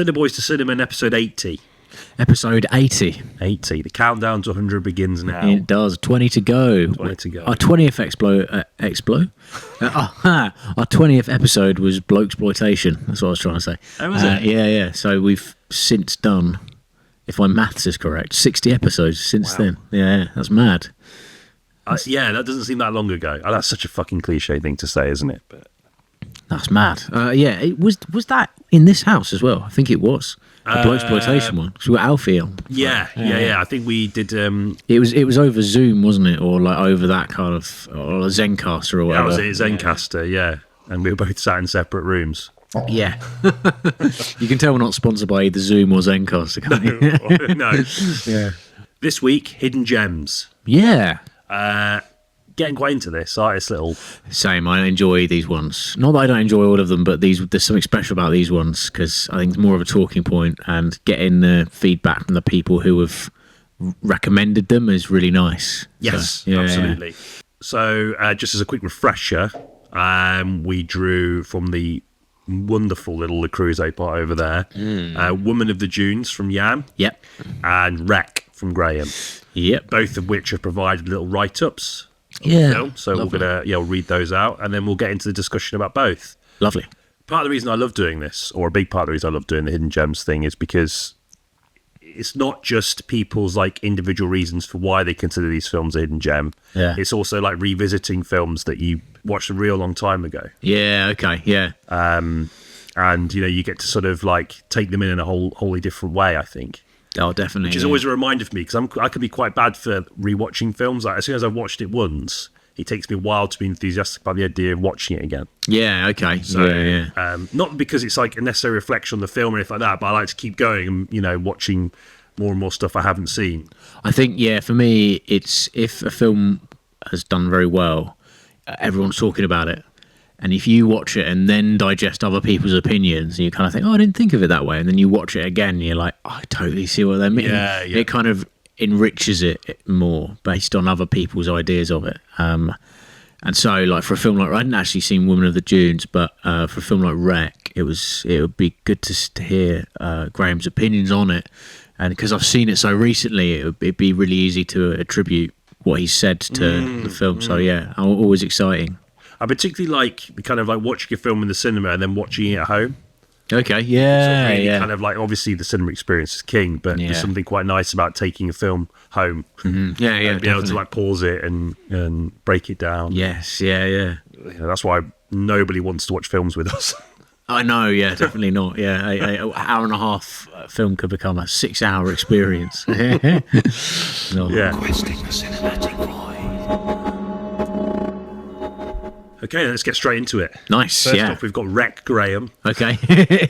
Cinebois to Cinnamon, episode 80. Episode 80. 80. The countdown to 100 begins now. It does. 20 to go. 20 to go. Our 20th our 20th episode was Blokesploitation. That's what I was trying to say. Oh, was it? Yeah. So we've since done, if my maths is correct, 60 episodes since then. Yeah, that's mad. Yeah, that doesn't seem that long ago. Oh, that's such a fucking cliche thing to say, isn't it? But that's mad. It was that in this house as well? I think it was. The Blokesploitation one. So we got Alfie on. Yeah. I think we did. It was over Zoom, wasn't it, or like over that kind of, or a Zencaster or whatever. That was it, Zencaster. Yeah, and we were both sat in separate rooms. Yeah, you can tell we're not sponsored by either Zoom or Zencaster, can't you? No. Yeah. This week, Hidden Gems. Yeah. Getting quite into this, artist little. Same. I enjoy these ones. Not that I don't enjoy all of them, but there's something special about these ones because I think it's more of a talking point, and getting the feedback from the people who have recommended them is really nice. Yes, absolutely. Yeah. So, just as a quick refresher, we drew from the wonderful little Le Creuset part over there. Woman of the Dunes from Yam. Yep. And Wreck from Graham. Yep. Both of which have provided little write-ups. Yeah. Film. So lovely. We're gonna read those out, and then we'll get into the discussion about both. Lovely. Part of the reason I love doing this, or a big part of the reason I love doing the Hidden Gems thing, is because it's not just people's like individual reasons for why they consider these films a hidden gem. Yeah. It's also like revisiting films that you watched a real long time ago. Yeah. Okay. Yeah. And you get to sort of like take them in a wholly different way, I think. Oh, definitely. Which is always a reminder for me, because I can be quite bad for rewatching films. Like, as soon as I've watched it once, it takes me a while to be enthusiastic about the idea of watching it again. Yeah, okay. So, yeah. Not because it's like a necessary reflection on the film or anything like that, but I like to keep going and, watching more and more stuff I haven't seen. I think, for me, it's if a film has done very well, everyone's talking about it. And if you watch it and then digest other people's opinions, and you kind of think, I didn't think of it that way. And then you watch it again, and you're like, I totally see what they mean. Yeah. It kind of enriches it more based on other people's ideas of it. And so, like, for a film like, I hadn't actually seen Woman of the Dunes, but for a film like Wreck, it would be good to hear Graham's opinions on it. And because I've seen it so recently, it'd be really easy to attribute what he said to the film. So, always exciting. I particularly like the kind of like watching a film in the cinema and then watching it at home. Okay, yeah, so really kind of like, obviously the cinema experience is king, but there's something quite nice about taking a film home. Mm-hmm. Yeah, and being able to like pause it and break it down. Yes, yeah. That's why nobody wants to watch films with us. I know, definitely not. Yeah, an hour and a half film could become a 6-hour experience. Yeah. Questing the cinematic void. Okay, let's get straight into it. Nice. First off, we've got Wreck Graham. Okay.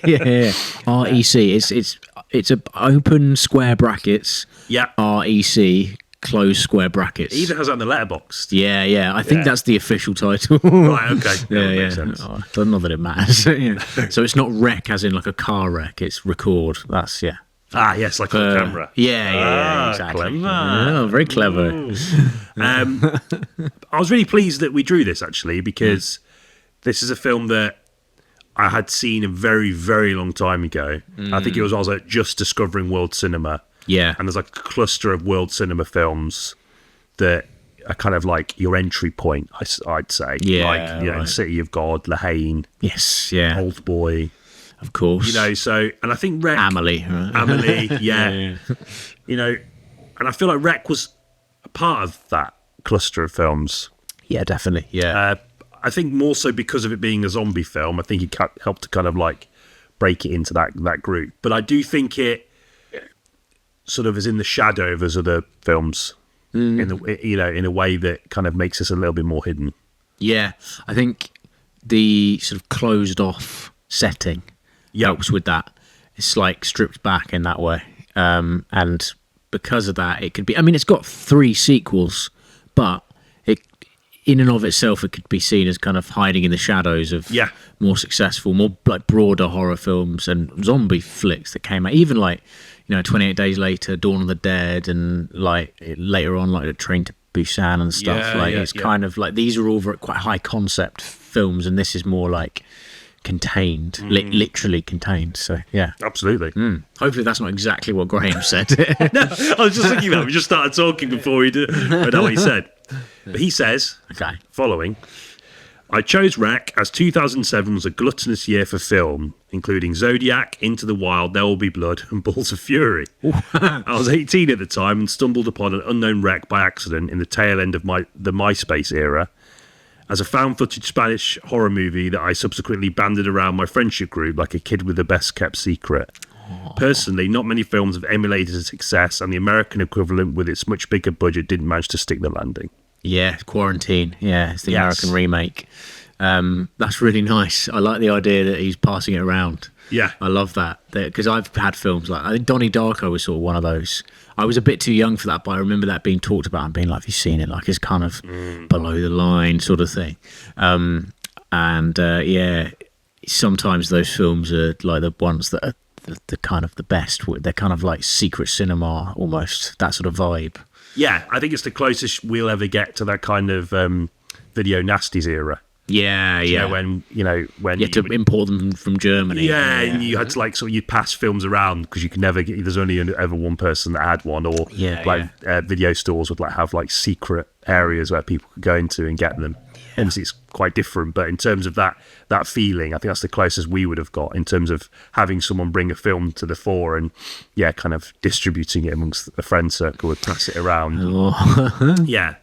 yeah. REC. It's a open square brackets. Yeah. REC closed square brackets. It even has that in the letterbox. Yeah. I think that's the official title. Right. Okay. Yeah. Makes sense. Oh, not that it matters. So it's not wreck as in like a car wreck. It's record. That's Ah, yes, like on camera. Yeah, exactly. Clever. Oh, very clever. I was really pleased that we drew this, actually, because this is a film that I had seen a very, very long time ago. I think I was like just discovering world cinema. Yeah. And there's like a cluster of world cinema films that are kind of like your entry point, I'd say. Yeah. Like, City of God, La Haine. Yes, yeah. Old Boy. Of course. So, and I think Wreck... Amelie. Right? Amelie, yeah. And I feel like Wreck was a part of that cluster of films. Yeah, definitely, yeah. I think more so because of it being a zombie film. I think it helped to kind of like break it into that group. But I do think it sort of is in the shadow of his other films in a way that kind of makes us a little bit more hidden. Yeah, I think the sort of closed off setting helps with that. It's like stripped back in that way, and because of that, it could be. I mean, it's got 3 sequels, but it, in and of itself, it could be seen as kind of hiding in the shadows of more successful, more like broader horror films and zombie flicks that came out. Even like 28 Days Later, Dawn of the Dead, and like later on, like The Train to Busan and stuff. It's kind of like these are all quite high concept films, and this is more like contained, literally contained. So yeah, Absolutely. hopefully that's not exactly what Graham said. No, I was just thinking that. We just started talking before he did. I know what he said. But he says, Okay. following, I chose Wreck as 2007 was a gluttonous year for film, including Zodiac, Into the Wild, There Will Be Blood, and Balls of Fury. I was 18 at the time and stumbled upon an unknown wreck by accident in the tail end of the MySpace era as a found footage Spanish horror movie that I subsequently banded around my friendship group like a kid with the best kept secret. Personally, not many films have emulated a success, and the American equivalent with its much bigger budget didn't manage to stick the landing. Yeah, Quarantine. Yeah, it's the Yes. American remake. That's really nice. I like the idea that he's passing it around. Yeah. I love that because I've had films like I think Donnie Darko was sort of one of those. I was a bit too young for that, but I remember that being talked about and being like, "Have you seen it?" Like it's kind of below the line sort of thing. Yeah, sometimes those films are like the ones that are the kind of the best. They're kind of like secret cinema almost, that sort of vibe. Yeah, I think it's the closest we'll ever get to that kind of video nasties era. Yeah, yeah. When You had to import them from Germany. Yeah, and you had to like sort of you'd pass films around because you could never get. There's only ever one person that had one, or video stores would like have like secret areas where people could go into and get them. Obviously, it's quite different, but in terms of that feeling, I think that's the closest we would have got in terms of having someone bring a film to the fore and kind of distributing it amongst a friend circle, would pass it around. Yeah,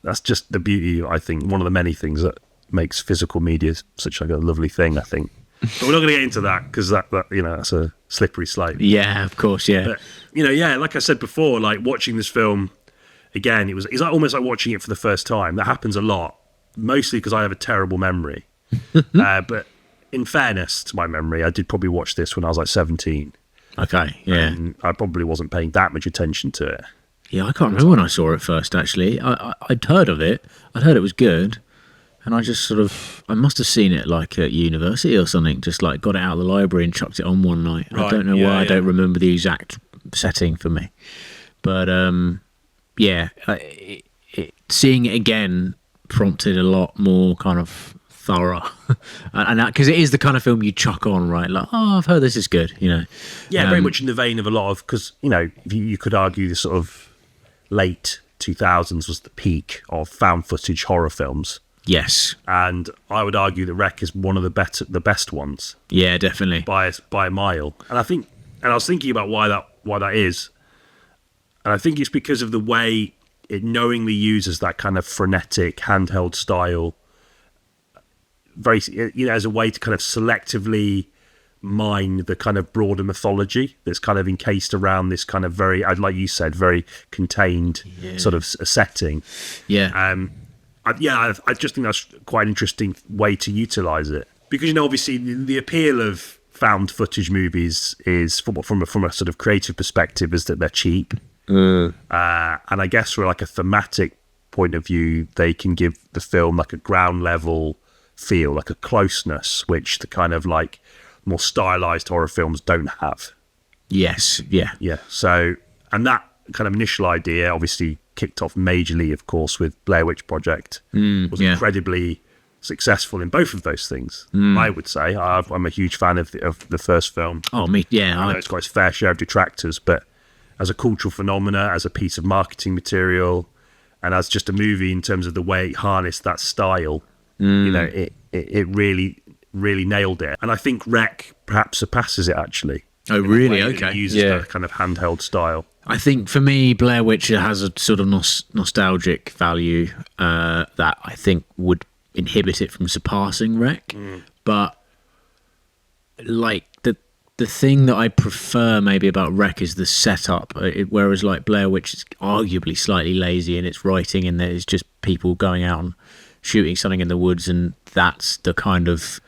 that's just the beauty. I think one of the many things that makes physical media such like a lovely thing, I think. But we're not going to get into that because that that's a slippery slope. Yeah, of course, yeah. But like I said before, like watching this film again, it's like almost like watching it for the first time. That happens a lot, mostly because I have a terrible memory. But in fairness to my memory, I did probably watch this when I was like 17. Okay, yeah. And I probably wasn't paying that much attention to it. Yeah, I can't remember when I saw it first, actually. I'd heard of it. I'd heard it was good. And I just I must have seen it like at university or something, just like got it out of the library and chucked it on one night. Right. I don't know why I don't remember the exact setting for me. But seeing it again prompted a lot more kind of thorough. and because it is the kind of film you chuck on, right? Like, I've heard this is good, Yeah, very much in the vein of a lot of, because, you could argue the sort of late 2000s was the peak of found footage horror films. Yes, and I would argue that Wreck is one of the best ones. Yeah, definitely by a mile. And I was thinking about why that is, and I think it's because of the way it knowingly uses that kind of frenetic handheld style, very as a way to kind of selectively mine the kind of broader mythology that's kind of encased around this kind of very, like you said, very contained sort of setting. Yeah. I just think that's quite an interesting way to utilise it. Because, obviously the appeal of found footage movies is, from a sort of creative perspective, is that they're cheap. And I guess from like a thematic point of view, they can give the film like a ground level feel, like a closeness, which the kind of like more stylised horror films don't have. Yes, yeah. Yeah, so, and that kind of initial idea obviously kicked off majorly, of course, with Blair Witch Project. Was incredibly successful in both of those things. I would say I'm a huge fan of the first film. Oh, me, yeah. I know it's got its fair share of detractors, but as a cultural phenomena, as a piece of marketing material, and as just a movie in terms of the way it harnessed that style, it really, really nailed it. And I think Wreck perhaps surpasses it, actually. Oh, really? Okay. It uses that kind of handheld style. I think for me, Blair Witch has a sort of nostalgic value that I think would inhibit it from surpassing Wreck. But like the thing that I prefer maybe about Wreck is the setup, whereas like Blair Witch is arguably slightly lazy in its writing, and there's just people going out and shooting something in the woods, and that's the kind of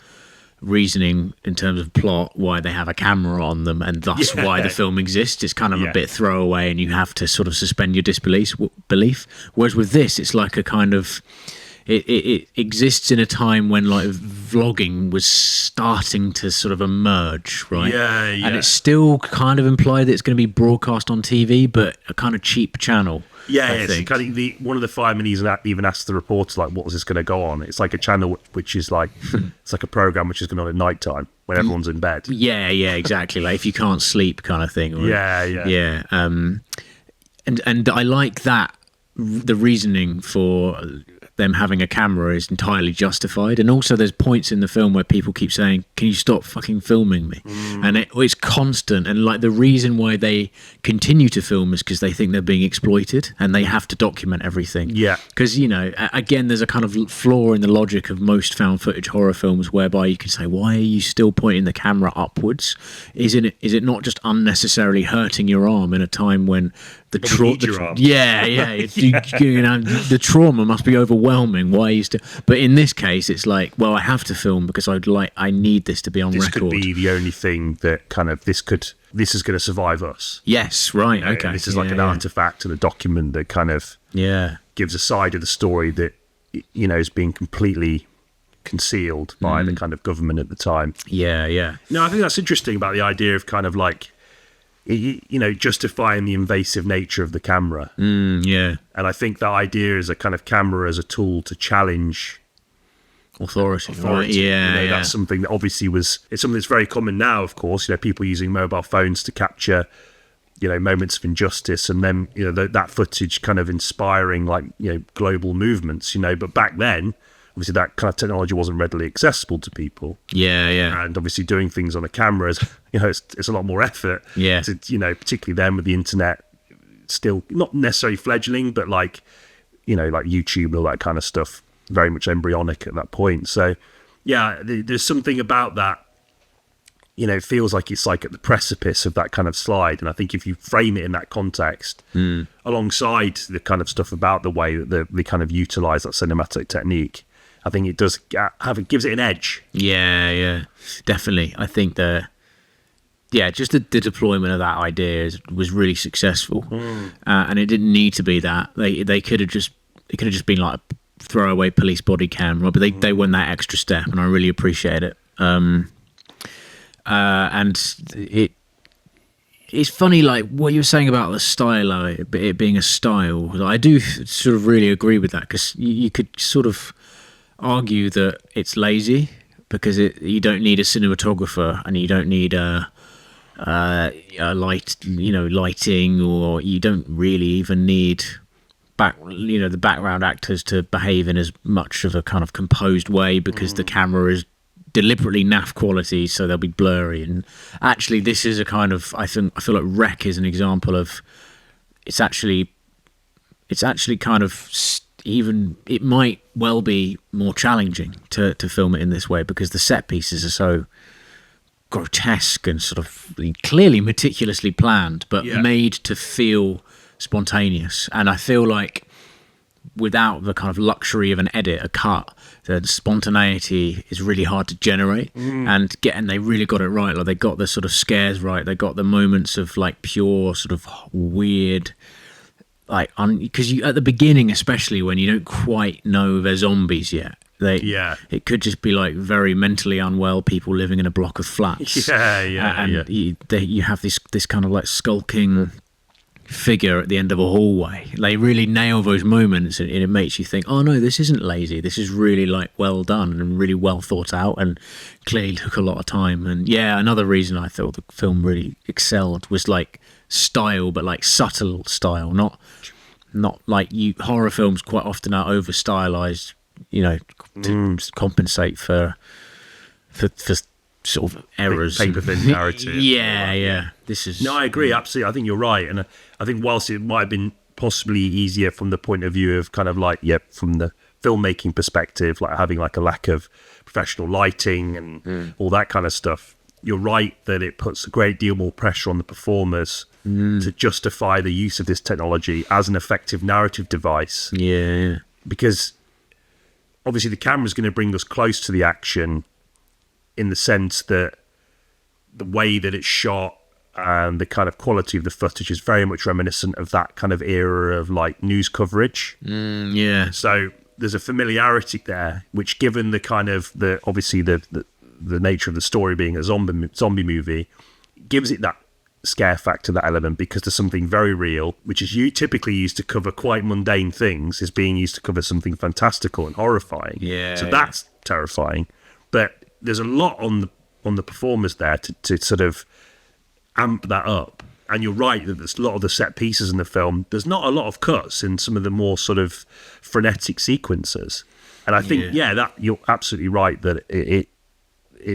reasoning in terms of plot why they have a camera on them, and thus why the film exists. It's kind of a bit throwaway, and you have to sort of suspend your disbelief. Whereas with this, it's like a kind of it exists in a time when like vlogging was starting to sort of emerge, right? And it's still kind of implied that it's going to be broadcast on TV, but a kind of cheap channel. Yeah, I it's think. kind of one of the firemen even asked the reporter, like, what was this going to go on? It's like a channel which is like, it's like a program which is going on at night time when everyone's in bed. Yeah, exactly. Like if you can't sleep, kind of thing. Or, Yeah. And I like that the reasoning for them having a camera is entirely justified, and also there's points in the film where people keep saying, can you stop fucking filming me? And it's constant, and like the reason why they continue to film is because they think they're being exploited and they have to document everything. Because again, there's a kind of flaw in the logic of most found footage horror films whereby you can say, why are you still pointing the camera upwards? Is it not just unnecessarily hurting your arm in a time when the trauma the trauma must be overwhelming? Why are you still? But in this case, it's like, well, I have to film because I need this to be on record. This could be the only thing that kind of this is going to survive us. Yes, right, okay. This is like an artifact and a document that kind of gives a side of the story that is being completely concealed by the kind of government at the time. No, I think that's interesting about the idea of kind of like, justifying the invasive nature of the camera. And I think that idea is a kind of camera as a tool to challenge authority. Right? That's something that obviously it's something that's very common now, of course. People using mobile phones to capture moments of injustice, and then that footage kind of inspiring like global movements. But back then, obviously that kind of technology wasn't readily accessible to people. And obviously doing things on a camera is, it's a lot more effort. Particularly then with the internet still not necessarily fledgling, but like YouTube and all that kind of stuff, very much embryonic at that point. So there's something about that. It feels like it's like at the precipice of that kind of slide. And I think if you frame it in that context, alongside the kind of stuff about the way that they kind of utilize that cinematic technique, I think it does gives it an edge. Yeah, definitely. I think just the deployment of that idea was really successful, and it didn't need to be that. They could have just been like a throwaway police body camera, but they went that extra step, and I really appreciate it. And it's funny, like what you were saying about the style, it being a style. I do sort of really agree with that, because you could sort of argue that it's lazy because you don't need a cinematographer and you don't need a lighting, or you don't really even need the background actors to behave in as much of a kind of composed way, because the camera is deliberately naff quality, so they'll be blurry. And actually, this is a kind of I feel like Wreck is an example of it's actually kind of even it might well be more challenging to film it in this way, because the set pieces are so grotesque and sort of clearly meticulously planned, but made to feel spontaneous. And I feel like without the kind of luxury of an edit, a cut, the spontaneity is really hard to generate. And they really got it right. Like they got the sort of scares right. They got the moments of like pure sort of weird, like because you at the beginning, especially when you don't quite know they're zombies yet. It could just be like very mentally unwell people living in a block of flats. You have this kind of like skulking figure at the end of a hallway. They really nail those moments, and it makes you think, oh no, this isn't lazy. This is really like well done and really well thought out, and clearly took a lot of time. And another reason I thought the film really excelled was like style, but like subtle style, not like horror films quite often are over stylized, to compensate for sort of errors, paper thin narrative. This is I agree absolutely. I think you're right, and I think whilst it might have been possibly easier from the point of view of kind of like from the filmmaking perspective, like having like a lack of professional lighting and all that kind of stuff, you're right that it puts a great deal more pressure on the performers to justify the use of this technology as an effective narrative device. Because obviously the camera's going to bring us close to the action, in the sense that the way that it's shot and the kind of quality of the footage is very much reminiscent of that kind of era of like news coverage. So there's a familiarity there, which, given the kind of obviously the nature of the story being a zombie movie, gives it that scare factor, that element, because there's something very real, which is typically used to cover quite mundane things, is being used to cover something fantastical and horrifying. So that's terrifying. But there's a lot on the performers there to sort of amp that up. And you're right that there's a lot of the set pieces in the film. There's not a lot of cuts in some of the more sort of frenetic sequences. And I think, that you're absolutely right that it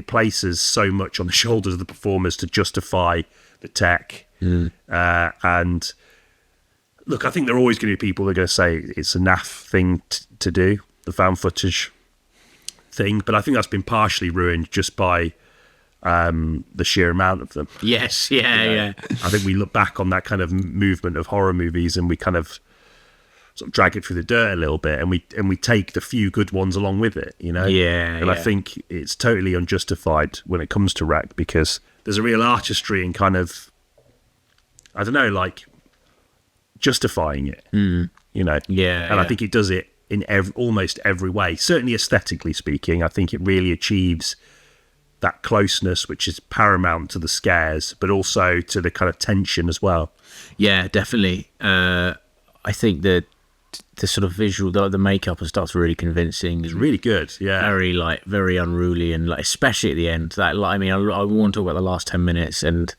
places so much on the shoulders of the performers to justify the tech. And look, I think there are always going to be people that are going to say it's a naff thing to do, the found footage thing. But I think that's been partially ruined just by the sheer amount of them. Yes, yeah. I think we look back on that kind of movement of horror movies and we kind of sort of drag it through the dirt a little bit, and we take the few good ones along with it, you know? And I think it's totally unjustified when it comes to Wreck, because there's a real artistry in kind of, I don't know, like justifying it, you know? And I think it does it in almost every way. Certainly aesthetically speaking, I think it really achieves that closeness, which is paramount to the scares, but also to the kind of tension as well. Yeah, definitely. I think that the sort of visual, the makeup and stuff's really convincing. It's really good, very unruly, and like especially at the end. That, I mean, I want to talk about the last 10 minutes and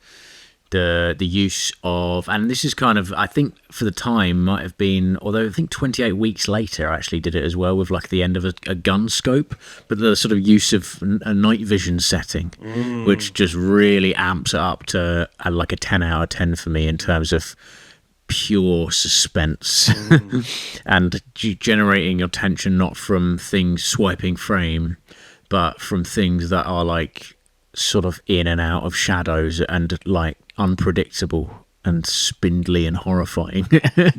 the use of, and this is kind of, I think for the time might have been, although I think 28 weeks later I actually did it as well, with like the end of a gun scope, but the sort of use of a night vision setting, which just really amps it up to like a 10 out of 10 for me in terms of pure suspense and generating your tension not from things swiping frame, but from things that are like sort of in and out of shadows and like unpredictable and spindly and horrifying. That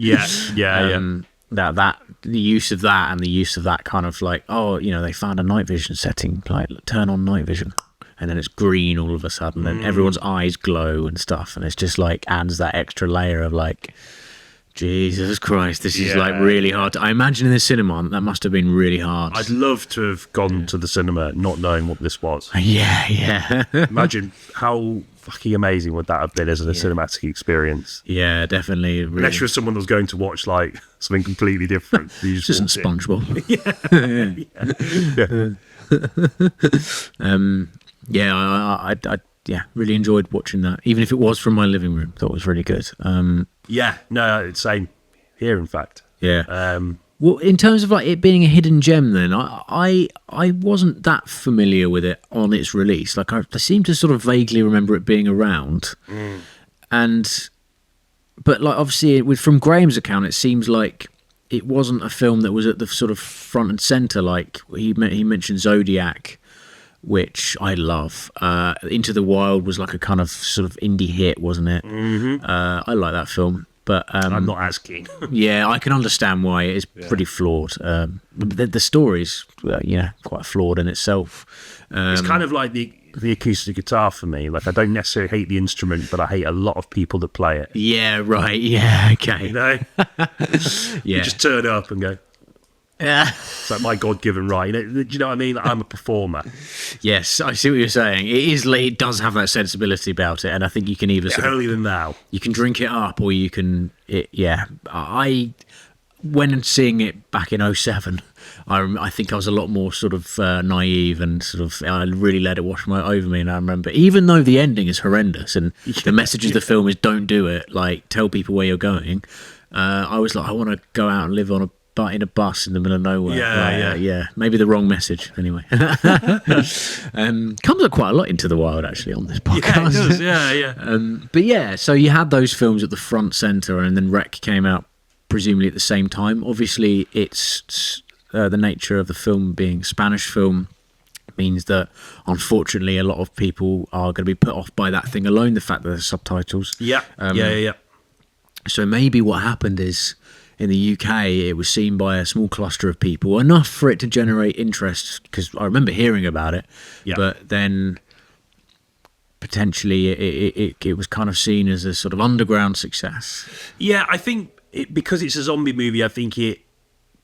the use of that, and the use of that kind of like, oh, you know, they found a night vision setting, like turn on night vision, and then it's green all of a sudden, and everyone's eyes glow and stuff, and it's just like adds that extra layer of like, Jesus Christ, this is like really hard. I imagine in the cinema that must have been really hard. I'd love to have gone to the cinema not knowing what this was. Yeah. Imagine how fucking amazing would that have been as a cinematic experience. Yeah, definitely. Really. Unless you're someone who's going to watch like something completely different. This isn't SpongeBob. I really enjoyed watching that, even if it was from my living room. Thought it was really good. It's same here, in fact. Well, in terms of like it being a hidden gem, then I wasn't that familiar with it on its release. Like I seem to sort of vaguely remember it being around, but like obviously from Graham's account, it seems like it wasn't a film that was at the sort of front and center. Like he mentioned Zodiac, which I love. Into the Wild was like a kind of sort of indie hit, wasn't it? I like that film, but I'm not as keen. Yeah, I can understand why. It is pretty flawed. The story's quite flawed in itself. It's kind of like the acoustic guitar for me. Like I don't necessarily hate the instrument, but I hate a lot of people that play it. Yeah, right. Yeah, okay. You know, you just turn up and go. Yeah, it's like my God-given right. Do you know what I mean? Like, I'm a performer. Yes, I see what you're saying. It does have that sensibility about it, and I think you can either holier than thou. You can drink it up, or you can. I when seeing it back in 2007, I think I was a lot more sort of naive and sort of I really let it wash over me. And I remember, even though the ending is horrendous and the message of the film is don't do it, like tell people where you're going. I was like, I want to go out and live in a bus in the middle of nowhere. Maybe the wrong message anyway. Comes up quite a lot Into the Wild actually on this podcast. It does. But yeah, so you had those films at the front center, and then Wreck came out presumably at the same time. Obviously it's the nature of the film being a Spanish film means that unfortunately a lot of people are going to be put off by that thing alone, the fact that there's subtitles. So maybe what happened is, in the UK, it was seen by a small cluster of people, enough for it to generate interest, because I remember hearing about it, but then potentially it was kind of seen as a sort of underground success. Yeah, I think because it's a zombie movie, I think it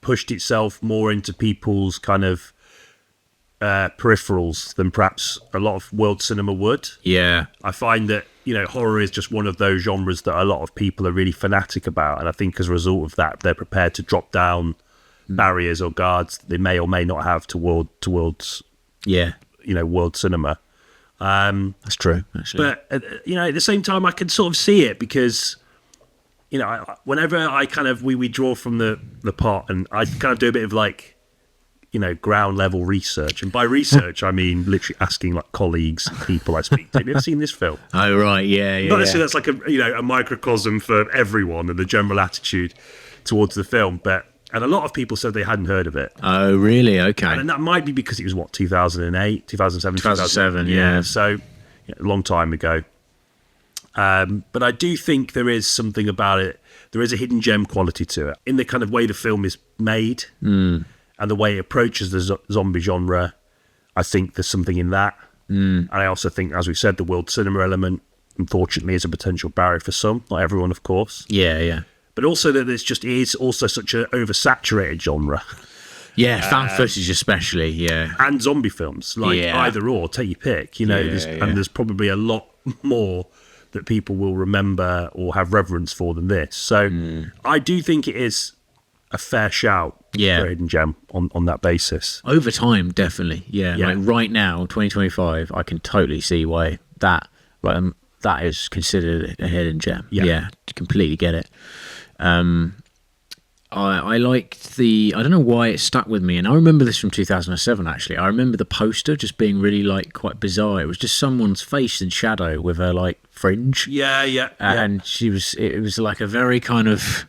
pushed itself more into people's kind of peripherals than perhaps a lot of world cinema would. Yeah. I find that horror is just one of those genres that a lot of people are really fanatic about, and I think as a result of that, they're prepared to drop down barriers or guards that they may or may not have towards world cinema. That's true, actually. But at the same time, I can sort of see it because whenever I kind of we draw from the pot, and I kind of do a bit of like ground level research, and by research I mean literally asking like colleagues, people I speak to, have you ever seen this film? Oh right, yeah. Not necessarily that's like a microcosm for everyone and the general attitude towards the film, and a lot of people said they hadn't heard of it. Oh really? Okay. And that might be because it was 2008, 2007, yeah. So a long time ago. But I do think there is something about it. There is a hidden gem quality to it in the kind of way the film is made. And the way it approaches the zombie genre. I think there's something in that. And I also think, as we said, the world cinema element, unfortunately, is a potential barrier for some. Not everyone, of course. Yeah. But also that it is also such an oversaturated genre. Yeah, found footage especially, yeah. And zombie films, either or, take your pick. And there's probably a lot more that people will remember or have reverence for than this. So I do think it is a fair shout for a hidden gem on that basis. Over time, definitely, yeah. Like right now, 2025, I can totally see why that is considered a hidden gem. Yeah, completely get it. I liked I don't know why it stuck with me, and I remember this from 2007 actually. I remember the poster just being really quite bizarre. It was just someone's face in shadow with her fringe. Yeah. And it was like a very kind of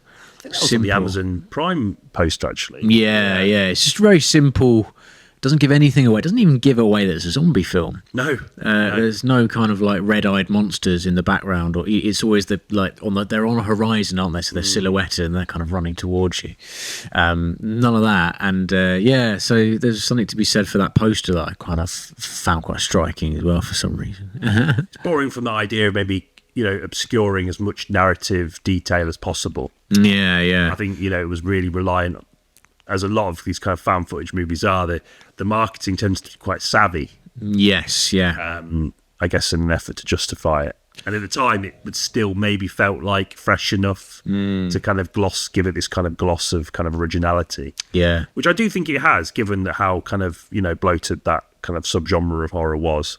simple. The Amazon Prime poster actually. Yeah. It's just very simple. Doesn't give anything away. Doesn't even give away that it's a zombie film. No. There's no kind of red-eyed monsters in the background, or it's always they're on a horizon, aren't they? So they're silhouetted and they're kind of running towards you. None of that, and so there's something to be said for that poster that I kind of found quite striking as well for some reason. It's borrowing from the idea of maybe obscuring as much narrative detail as possible. Yeah. I think it was really reliant, as a lot of these kind of found footage movies are. The marketing tends to be quite savvy. Yes, yeah. I guess in an effort to justify it. And at the time, it would still maybe felt like fresh enough to kind of give it this kind of gloss of kind of originality. Yeah. Which I do think it has, given how kind of, bloated that kind of subgenre of horror was.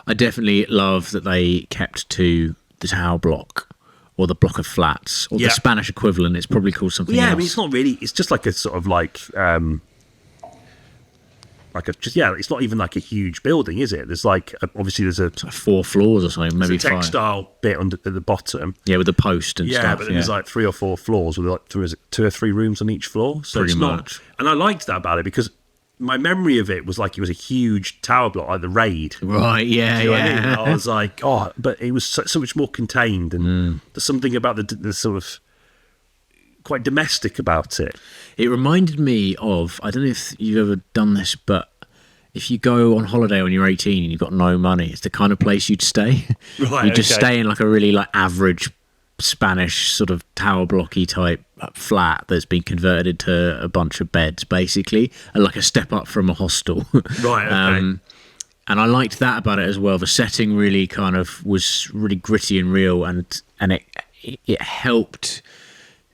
I definitely love that they kept to the tower block, or the block of flats, or the Spanish equivalent. It's probably called something else. Yeah, I mean, it's not really. It's just like a sort of it's not even like a huge building, is it? There's obviously there's a 4 floors or something, maybe 5. Textile bit at the bottom. Yeah, with the post and stuff. Yeah, but then there's 3 or 4 floors with 2 or 3 rooms on each floor. So pretty it's much. And I liked that about it because my memory of it was like it was a huge tower block, like the Raid. Right, yeah, you know what I mean? I was like, but it was so much more contained, and there's something about the sort of quite domestic about it. It reminded me of, I don't know if you've ever done this, but if you go on holiday when you're 18 and you've got no money, it's the kind of place you'd stay. Right, you just stay in a really average Spanish sort of tower blocky type flat that's been converted to a bunch of beds, basically, and a step up from a hostel. Right, okay. And I liked that about it as well. The setting really kind of was really gritty and real, and it helped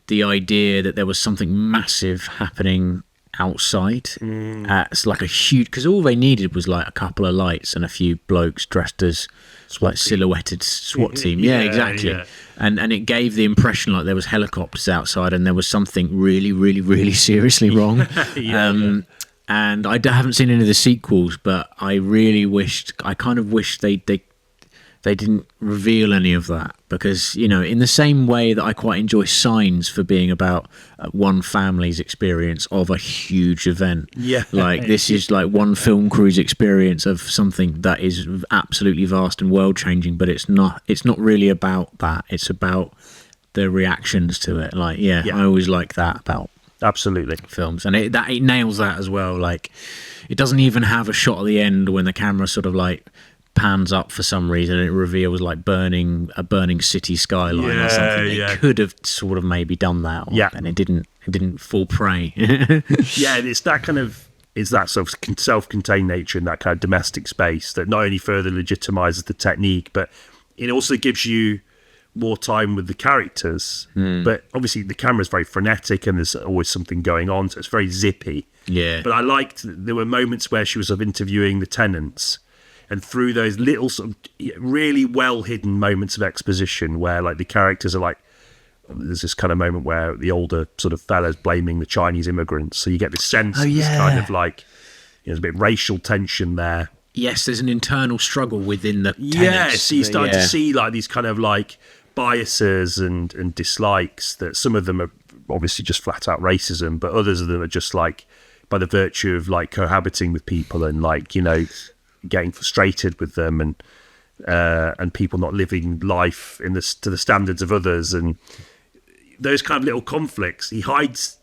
the idea that there was something massive happening outside. It's like a huge, because all they needed was a couple of lights and a few blokes dressed as silhouetted SWAT team. Yeah, exactly. Yeah. And it gave the impression like there was helicopters outside and there was something really, really, really seriously wrong. And I haven't seen any of the sequels, but I kind of wished they didn't reveal any of that, because in the same way that I quite enjoy Signs for being about one family's experience of a huge event, this is one film crew's experience of something that is absolutely vast and world changing, but it's not really about that. It's about the reactions to it. I always like that about absolutely films, and it nails that as well. It doesn't even have a shot at the end when the camera sort of pans up for some reason and it reveals a burning city skyline or something. It could have sort of maybe done that, and it didn't fall prey. It's that kind of sort of self-contained nature in that kind of domestic space that not only further legitimizes the technique, but it also gives you more time with the characters. But obviously the camera's very frenetic and there's always something going on, so it's very zippy. Yeah. But I liked there were moments where she was sort of interviewing the tenants, and through those little sort of really well hidden moments of exposition where like the characters are like, there's this kind of moment where the older sort of fella's blaming the Chinese immigrants, so you get this sense of this kind of like, there's a bit of racial tension there. Yes, there's an internal struggle within the tenants. Yeah, so you start to see like these kind of like biases and dislikes, that some of them are obviously just flat out racism, but others of them are just like by the virtue of like cohabiting with people and like, you know, getting frustrated with them and people not living life to the standards of others, and those kind of little conflicts. He hides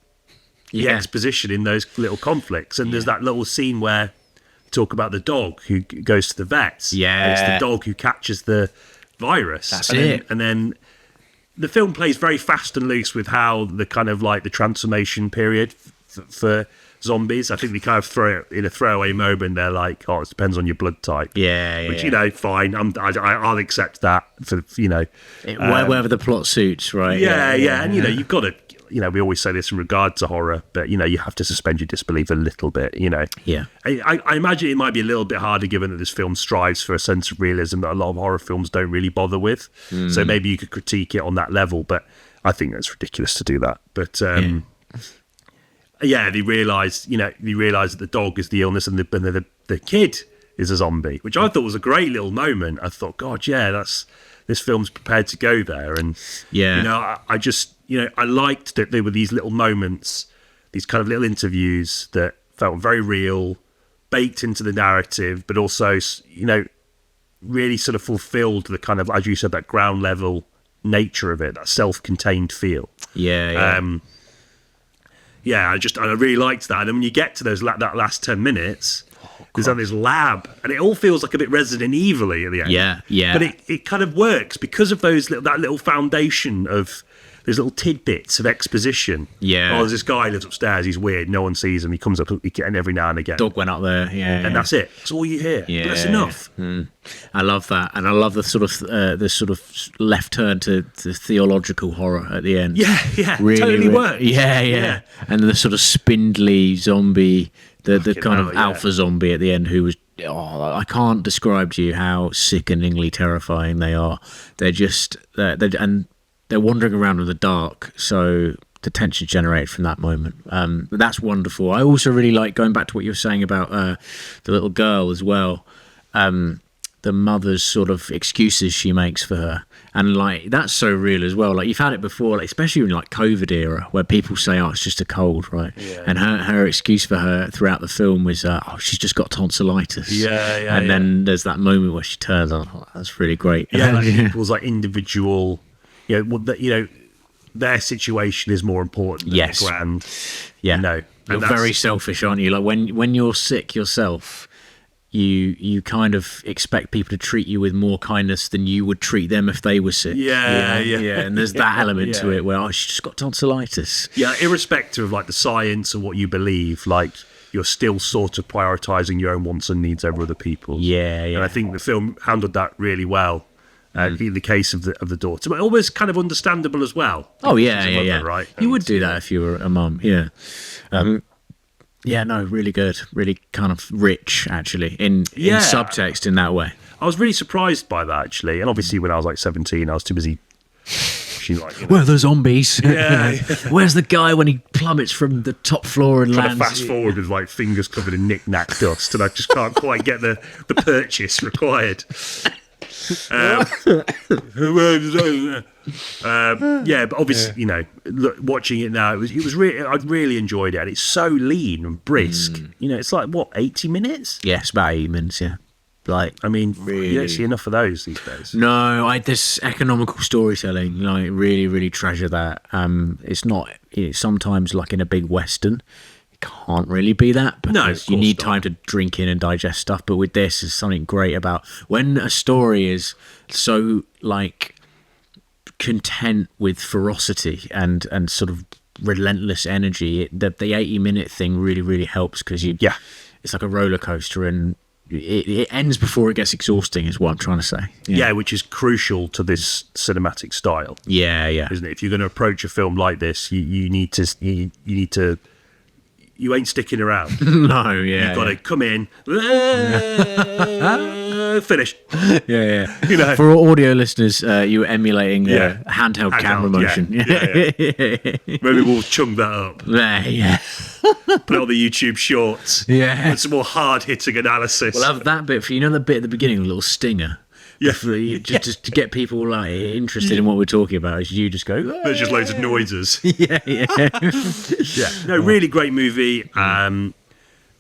the exposition in those little conflicts, and there's that little scene where talk about the dog who goes to the vets. Yeah, it's the dog who catches the virus. That's and it. Then the film plays very fast and loose with how the kind of like the transformation period for zombies. I think they kind of throw it in a throwaway moment. They're like, "Oh, it depends on your blood type." Yeah, which you know, fine. I'll accept that for wherever the plot suits, right? Yeah, and you know, you've got to. You know, we always say this in regard to horror, but you know, you have to suspend your disbelief a little bit. You know, yeah. I imagine it might be a little bit harder given that this film strives for a sense of realism that a lot of horror films don't really bother with. So maybe you could critique it on that level, but I think that's ridiculous to do that. But they realise that the dog is the illness and the kid is a zombie, which I thought was a great little moment. I thought, God, yeah, this film's prepared to go there, and you know, I just. You know, I liked that there were these little moments, these kind of little interviews that felt very real, baked into the narrative, but also, you know, really sort of fulfilled the kind of, as you said, that ground level nature of it, that self-contained feel. Yeah. I really liked that. And when you get to that last 10 minutes, there's like this lab, and it all feels like a bit Resident Evil-y at the end. Yeah. But it kind of works because of that little foundation of. There's little tidbits of exposition. Yeah. Oh, there's this guy who lives upstairs. He's weird. No one sees him. He comes up and every now and again. Dog went up there. Yeah. And that's it. That's all you hear. Yeah. But that's enough. I love that, and I love the sort of left turn to theological horror at the end. Yeah. Really totally works. Yeah. And the sort of spindly zombie, the kind of alpha zombie at the end, who was. Oh, I can't describe to you how sickeningly terrifying they are. They're just they're wandering around in the dark, so the tension generated from that moment. But that's wonderful. I also really like, going back to what you were saying about the little girl as well, the mother's sort of excuses she makes for her. And like, that's so real as well. Like, you've had it before, like, especially in like COVID era, where people say, oh, it's just a cold, right? Yeah. And her excuse for her throughout the film was, oh, she's just got tonsillitis. Yeah. And then there's that moment where she turns on. Oh, that's really great. Yeah, like people's like individual, their situation is more important than the grand. Yeah. No. You're very selfish, aren't you? Like when you're sick yourself, you kind of expect people to treat you with more kindness than you would treat them if they were sick. Yeah. And there's that element to it where she's just got tonsillitis. Yeah, irrespective of like the science or what you believe, like you're still sort of prioritising your own wants and needs over other people's. Yeah. And I think the film handled that really well. In the case of the daughter, but almost kind of understandable as well. Oh yeah. Right? You would do that if you were a mum. Yeah. Really good, really kind of rich, actually, in subtext in that way. I was really surprised by that, actually, and obviously when I was like 17, I was too busy. Where are the zombies? Yeah. Where's the guy when he plummets from the top floor and lands? Fast forward with like fingers covered in knick-knack dust, and I just can't quite get the purchase required. But obviously, watching it now, it was really, I really enjoyed it, and it's so lean and brisk. It's like what, 80 minutes? Yes, about 80 minutes. Yeah, like really, you don't see enough of those these days. No, this economical storytelling, like really, really treasure that. It's sometimes like in a big western. Can't really be that because you need time to drink in and digest stuff, but with this is something great about when a story is so like content with ferocity and sort of relentless energy. The 80-minute thing really helps because it's like a roller coaster, and it ends before it gets exhausting, is what I'm trying to say. Yeah, which is crucial to this cinematic style. Yeah, isn't it? If you're going to approach a film like this, you need to. You ain't sticking around. No, yeah. You've got to come in, finish. Yeah. You know, for all audio listeners, you were emulating the handheld camera motion. Yeah. Maybe we'll chunk that up. Yeah. Put it on the YouTube Shorts. Yeah. With some more hard-hitting analysis. We'll have that bit for the bit at the beginning, a little stinger. Yeah. Just to get people like interested in what we're talking about. Is you just go. There's just loads of noises. Yeah. No, really great movie.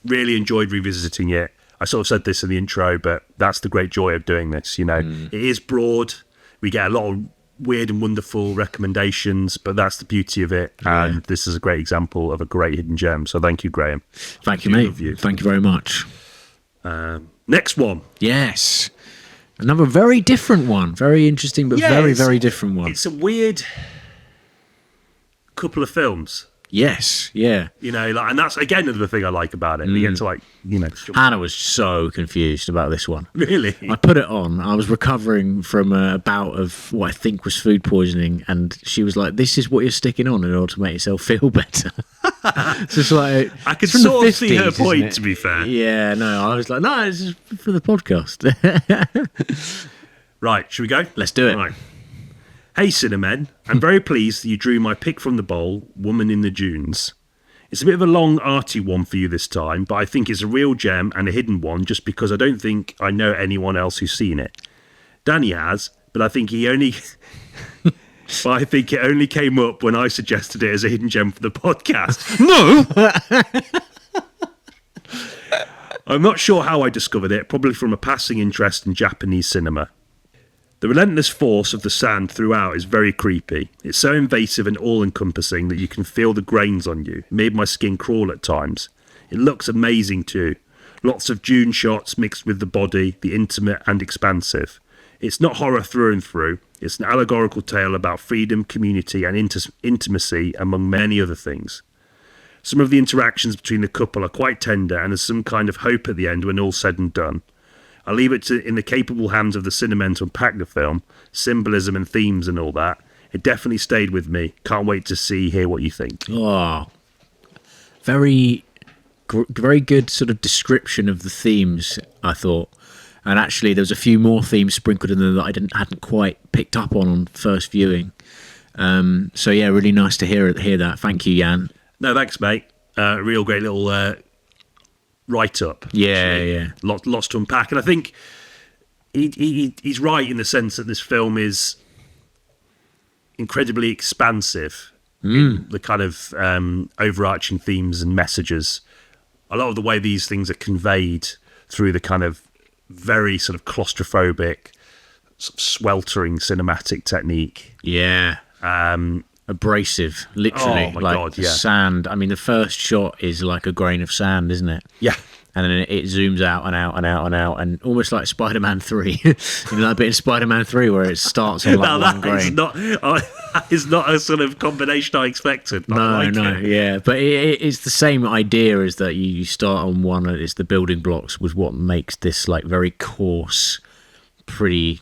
Really enjoyed revisiting it. I sort of said this in the intro, but that's the great joy of doing this. You know, It is broad. We get a lot of weird and wonderful recommendations, but that's the beauty of it. And this is a great example of a great hidden gem. So thank you, Graham. Thank you, mate. Thank you very much. Next one. Yes. Another very different one. Very interesting, but very, very different one. It's a weird couple of films. Yes, yeah. You know, and that's, again, another thing I like about it. We get to, Hannah was so confused about this one. Really? I put it on. I was recovering from a bout of what I think was food poisoning, and she was like, this is what you're sticking on in order to make yourself feel better. So it's like, I could sort of see her point, to be fair. Yeah, no, I was like, no, this is for the podcast. Right, should we go? Let's do it. Right. Hey, Cinemen, I'm very pleased that you drew my pick from the bowl, Woman in the Dunes. It's a bit of a long, arty one for you this time, but I think it's a real gem and a hidden one just because I don't think I know anyone else who's seen it. Danny has, but I think he only... but I think it only came up when I suggested it as a hidden gem for the podcast. No! I'm not sure how I discovered it, probably from a passing interest in Japanese cinema. The relentless force of the sand throughout is very creepy. It's so invasive and all-encompassing that you can feel the grains on you. It made my skin crawl at times. It looks amazing too. Lots of dune shots mixed with the body, the intimate and expansive. It's not horror through and through. It's an allegorical tale about freedom, community and intimacy, among many other things. Some of the interactions between the couple are quite tender, and there's some kind of hope at the end when all's said and done. I'll leave it in the capable hands of the Cinemen to unpack the film, symbolism and themes and all that. It definitely stayed with me. Can't wait to hear what you think. Oh, very good sort of description of the themes, I thought. And actually, there was a few more themes sprinkled in there that I hadn't quite picked up on first viewing. So yeah, really nice to hear that. Thank you, Jan. No, thanks, mate. Real great little write-up. Yeah. Lots to unpack, and I think he's right in the sense that this film is incredibly expansive in the kind of overarching themes and messages. A lot of the way these things are conveyed through the kind of very sort of claustrophobic, sort of sweltering cinematic technique. Yeah. Abrasive, literally. Oh my like God, yeah. Sand. I mean, the first shot is like a grain of sand, isn't it? Yeah. And then it zooms out and out and out and out, and almost like Spider-Man 3. You know that bit in Spider-Man 3 where it starts on like one grain. That is not a sort of combination I expected. No, yeah. But it's the same idea as that you start on one, and it's the building blocks was what makes this like very coarse, pretty,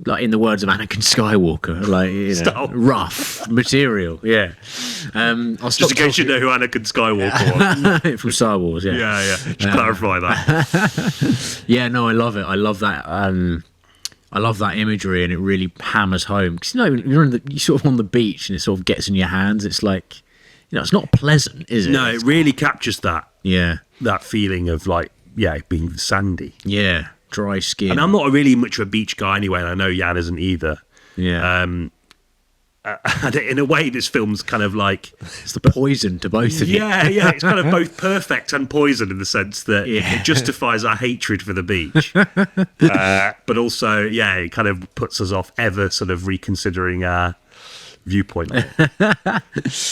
like in the words of Anakin Skywalker, like rough material. Yeah. Just in case you know who Anakin Skywalker was from Star Wars. Yeah. Yeah. Just clarify that. Yeah. No, I love it. I love that. I love that imagery, and it really hammers home because you're sort of on the beach, and it sort of gets in your hands. It's like it's not pleasant, is it? No, it really captures that. Yeah. That feeling of being sandy. Yeah. Dry skin. And I'm not really much of a beach guy anyway, and I know Jan isn't either. Yeah. And in a way, this film's kind of like... It's the poison to both of you. Yeah. It's kind of both perfect and poison in the sense that it justifies our hatred for the beach. But also, it kind of puts us off ever sort of reconsidering our viewpoint.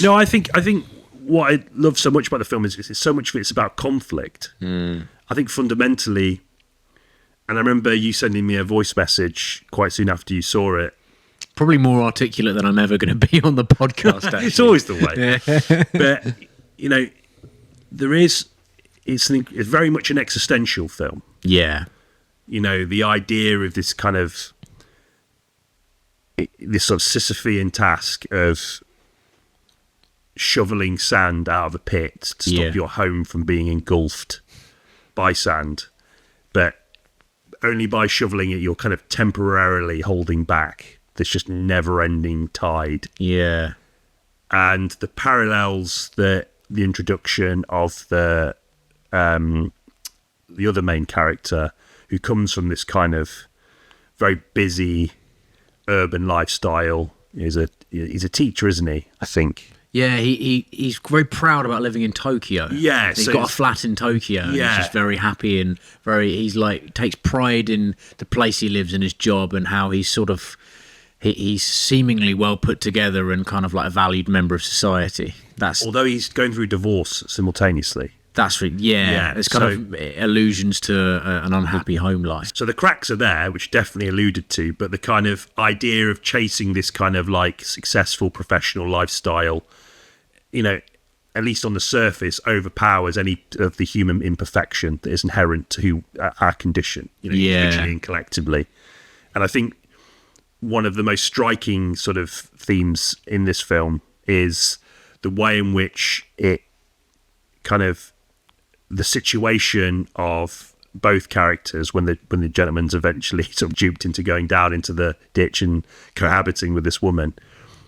No, I think what I love so much about the film is so much of it's about conflict. I think fundamentally... And I remember you sending me a voice message quite soon after you saw it. Probably more articulate than I'm ever going to be on the podcast, actually. It's always the way. But, there is... it's very much an existential film. Yeah. You know, the idea of this kind of this sort of Sisyphean task of shoveling sand out of a pit to stop your home from being engulfed by sand, but only by shoveling it you're kind of temporarily holding back this just never-ending tide. Yeah. And the parallels that the introduction of the other main character, who comes from this kind of very busy urban lifestyle, he's a teacher, isn't he? I think. Yeah, he's very proud about living in Tokyo. Yeah, he's got a flat in Tokyo. And he's just very happy and he's like takes pride in the place he lives and his job and how he's sort of he's seemingly well put together and kind of like a valued member of society. Although he's going through divorce simultaneously. That's right. Yeah, it's kind of allusions to an unhappy home life. So the cracks are there, which definitely alluded to, but the kind of idea of chasing this kind of like successful professional lifestyle, you know, at least on the surface, overpowers any of the human imperfection that is inherent to our condition, you know, individually and collectively. And I think one of the most striking sort of themes in this film is the way in which it kind of the situation of both characters when the gentleman's eventually sort of duped into going down into the ditch and cohabiting with this woman,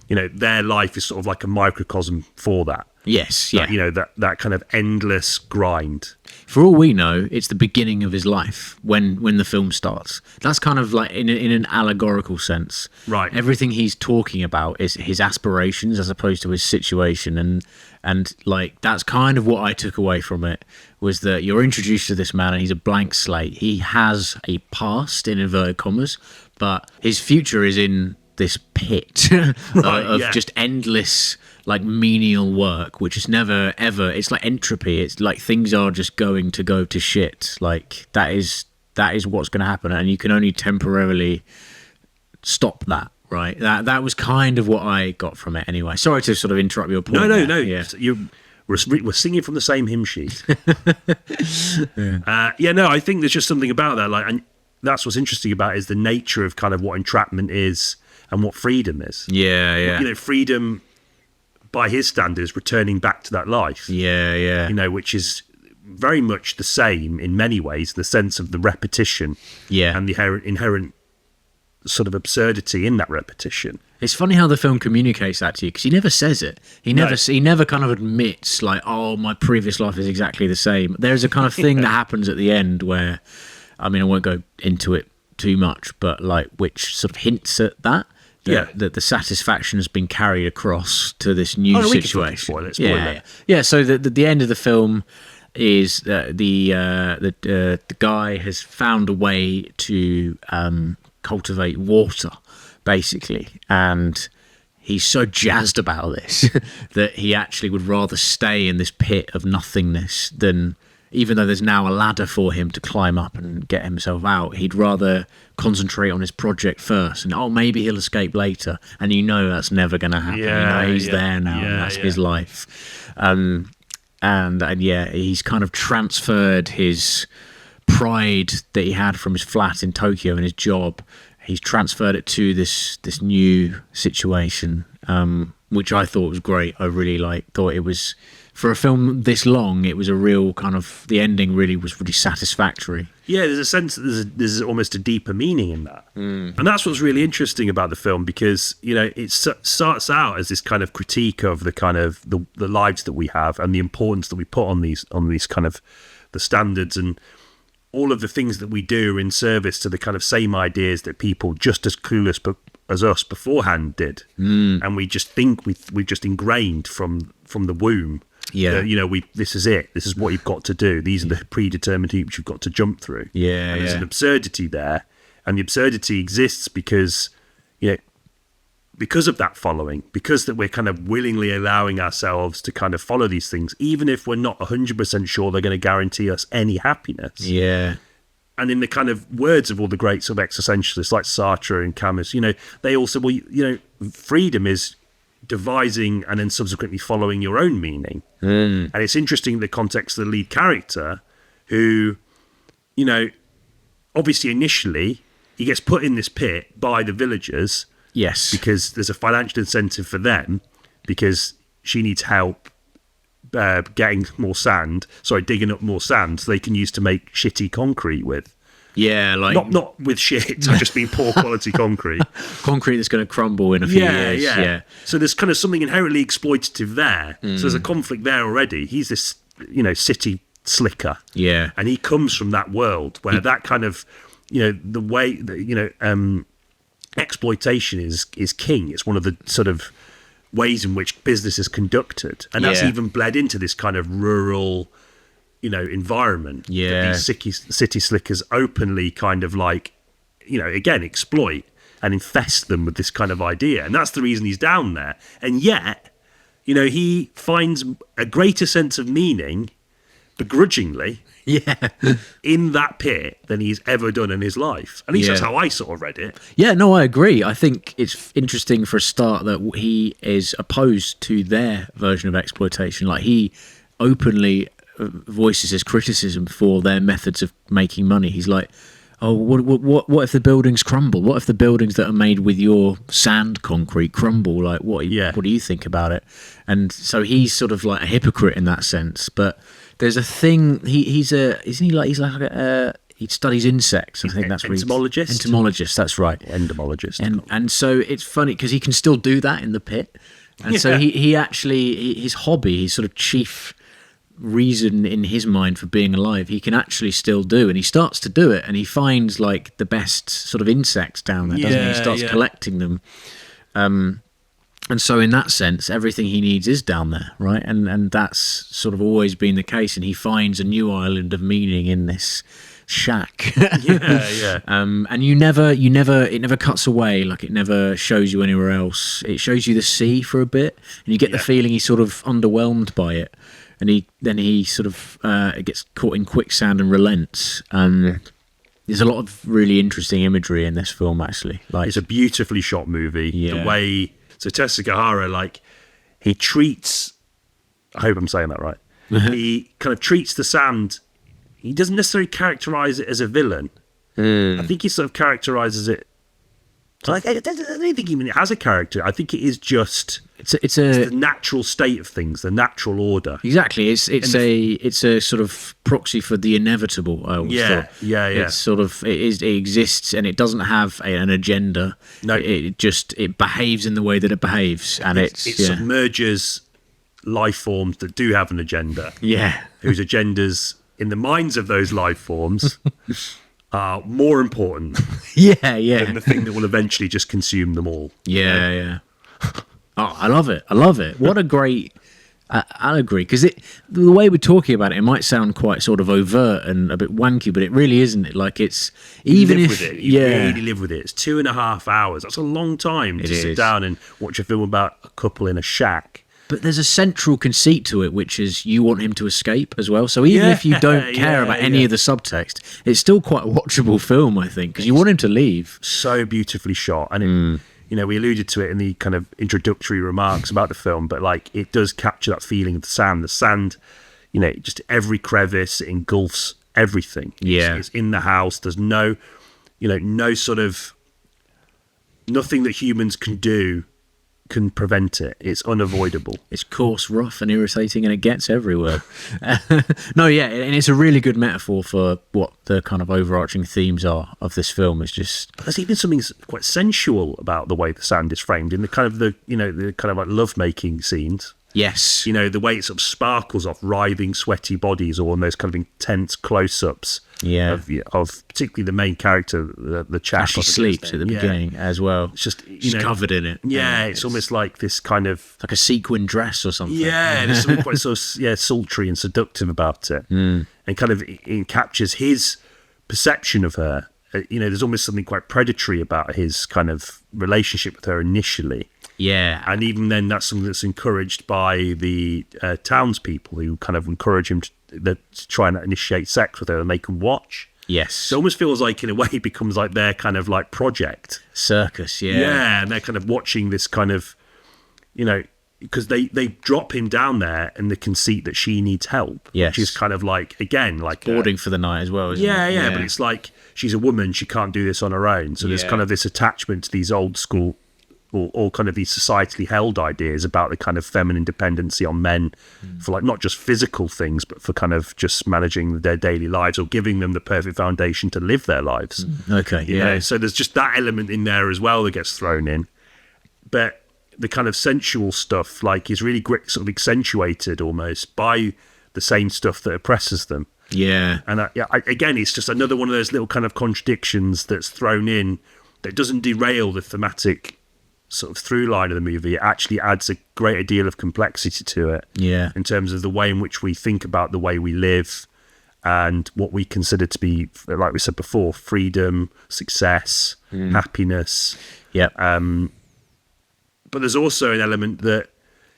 you know, their life is sort of like a microcosm for that. Yes, yeah. You know, that kind of endless grind. For all we know, it's the beginning of his life when the film starts. That's kind of like in an allegorical sense. Right. Everything he's talking about is his aspirations as opposed to his situation. And like, that's kind of what I took away from it, was that you're introduced to this man and he's a blank slate. He has a past, in inverted commas, but his future is in this pit of just endless like menial work, which is never ever, it's like entropy, it's like things are just going to go to shit. Like that is what's going to happen, and you can only temporarily stop that, right? That was kind of what I got from it anyway. Sorry to sort of interrupt your point. No. Yeah. We're singing from the same hymn sheet. I think there's just something about that, like, and that's what's interesting about it, is the nature of kind of what entrapment is and what freedom is. Yeah. You know, freedom by his standards, returning back to that life. Yeah. You know, which is very much the same in many ways, the sense of the repetition. Yeah. And the inherent sort of absurdity in that repetition. It's funny how the film communicates that to you, because he never says it. He never kind of admits like, oh, my previous life is exactly the same. There's a kind of thing that happens at the end where, I mean, I won't go into it too much, but like, which sort of hints at that. That the satisfaction has been carried across to this new situation. We can spoil it. Yeah. So the end of the film is the guy has found a way to cultivate water, basically, and he's so jazzed about this that he actually would rather stay in this pit of nothingness than, even though there's now a ladder for him to climb up and get himself out, he'd rather concentrate on his project first, and maybe he'll escape later, and that's never going to happen. He's there now, and that's his life. And he's kind of transferred his pride that he had from his flat in Tokyo and his job. He's transferred it to this new situation, which I thought was great. I really thought it was, for a film this long, it was a real kind of, the ending really was really satisfactory. Yeah, there's a sense that there's almost a deeper meaning in that. And that's what's really interesting about the film, because, you know, it starts out as this kind of critique of the kind of the lives that we have and the importance that we put on these kind of the standards and all of the things that we do in service to the kind of same ideas that people just as clueless as us beforehand did. And we just think we've just ingrained from the womb. Yeah, you know, this is it. This is what you've got to do. These are the predetermined hoops you've got to jump through. Yeah, and there's an absurdity there, and the absurdity exists because, you know, because of that following, because that we're kind of willingly allowing ourselves to kind of follow these things, even if we're not 100% sure they're going to guarantee us any happiness. Yeah. And in the kind of words of all the great sort of existentialists like Sartre and Camus, you know, they also, freedom is devising and then subsequently following your own meaning. And it's interesting in the context of the lead character, who, you know, obviously initially he gets put in this pit by the villagers. Yes. Because there's a financial incentive for them, because she needs help digging up more sand so they can use to make shitty concrete with. Yeah, like not with shit, I just mean poor quality concrete. Concrete that's going to crumble in a few years. Yeah. So there's kind of something inherently exploitative there. So there's a conflict there already. He's this, you know, city slicker. Yeah. And he comes from that world where that kind of, you know, the way that, you know, exploitation is king. It's one of the sort of ways in which business is conducted, and that's even bled into this kind of rural, you know, environment. That these city slickers openly kind of like, you know, again, exploit and infest them with this kind of idea, and that's the reason he's down there. And yet, you know, he finds a greater sense of meaning, begrudgingly, in that pit than he's ever done in his life. At least that's how I sort of read it. Yeah, no, I agree. I think it's interesting for a start that he is opposed to their version of exploitation. Like, he openly voices his criticism for their methods of making money. He's like, oh, what if the buildings crumble? What if the buildings that are made with your sand concrete crumble? Like, what do you think about it? And so he's sort of like a hypocrite in that sense. But there's a thing. He studies insects. I think that's what entomologist. That's right. Entomologist. And so it's funny because he can still do that in the pit. And so he actually, his hobby, his sort of chief reason in his mind for being alive, he can actually still do, and he starts to do it, and he finds like the best sort of insects down there, doesn't he? He starts collecting them, and so in that sense everything he needs is down there, right? And that's sort of always been the case, and he finds a new island of meaning in this shack. And it never cuts away, like it never shows you anywhere else. It shows you the sea for a bit, and you get the feeling he's sort of underwhelmed by it. And he sort of gets caught in quicksand and relents. There's a lot of really interesting imagery in this film, actually. Like, it's a beautifully shot movie. The way Tessagahara, like, he treats. I hope I'm saying that right. He kind of treats the sand. He doesn't necessarily characterize it as a villain. I think he sort of characterizes it. Like, I don't think even it has a character. I think it is just. It's the natural state of things, the natural order. Exactly. It's a sort of proxy for the inevitable. I always thought. It's sort of it exists, and it doesn't have an agenda. No, it behaves in the way that it behaves, and it submerges life forms that do have an agenda. Yeah, whose agendas in the minds of those life forms are more important. Than the thing that will eventually just consume them all. Yeah. Oh, I love it. What a great. I'll agree, because the way we're talking about it, it might sound quite sort of overt and a bit wanky, but it really isn't. Like, it's even you really live with it. It's 2.5 hours. That's a long time to sit down and watch a film about a couple in a shack. But there's a central conceit to it, which is you want him to escape as well. So even if you don't care about any of the subtext, it's still quite a watchable film, I think, because you want him to leave. So beautifully shot, and you know, we alluded to it in the kind of introductory remarks about the film, but like, it does capture that feeling of the sand. The sand, you know, just every crevice, it engulfs everything. It's in the house. There's no sort of nothing that humans can do can prevent it. It's unavoidable. It's coarse, rough, and irritating, and it gets everywhere. And it's a really good metaphor for what the kind of overarching themes are of this film. It's just, but there's even something quite sensual about the way the sand is framed in the kind of the kind of like love-making scenes. Yes, you know, the way it sort of sparkles off writhing, sweaty bodies, or in those kind of intense close-ups. Of particularly the main character, the chap. She sleeps at the beginning as well. It's just she's covered in it. It's almost like this kind of like a sequin dress or something. There's something quite sort of sultry and seductive about it, and kind of it captures his perception of her. You know, there's almost something quite predatory about his kind of relationship with her initially. Yeah, and even then, that's something that's encouraged by the townspeople who kind of encourage him to try and initiate sex with her, and they can watch. Yes, so it almost feels like, in a way, it becomes like their kind of like project circus. And they're kind of watching this kind of you know, because they drop him down there in the conceit that she needs help. Yes. Which is kind of like, again, like... boarding for the night as well, isn't yeah, it? yeah, but it's like she's a woman, she can't do this on her own. So there's kind of this attachment to these old school or kind of these societally held ideas about the kind of feminine dependency on men for like not just physical things, but for kind of just managing their daily lives or giving them the perfect foundation to live their lives. Okay, You know? So there's just that element in there as well that gets thrown in. But the kind of sensual stuff like is really sort of accentuated almost by the same stuff that oppresses them. Yeah. And again, it's just another one of those little kind of contradictions that's thrown in that doesn't derail the thematic sort of through line of the movie. It actually adds a greater deal of complexity to it. Yeah. In terms of the way in which we think about the way we live and what we consider to be, like we said before, freedom, success, happiness. Yeah. But there's also an element that,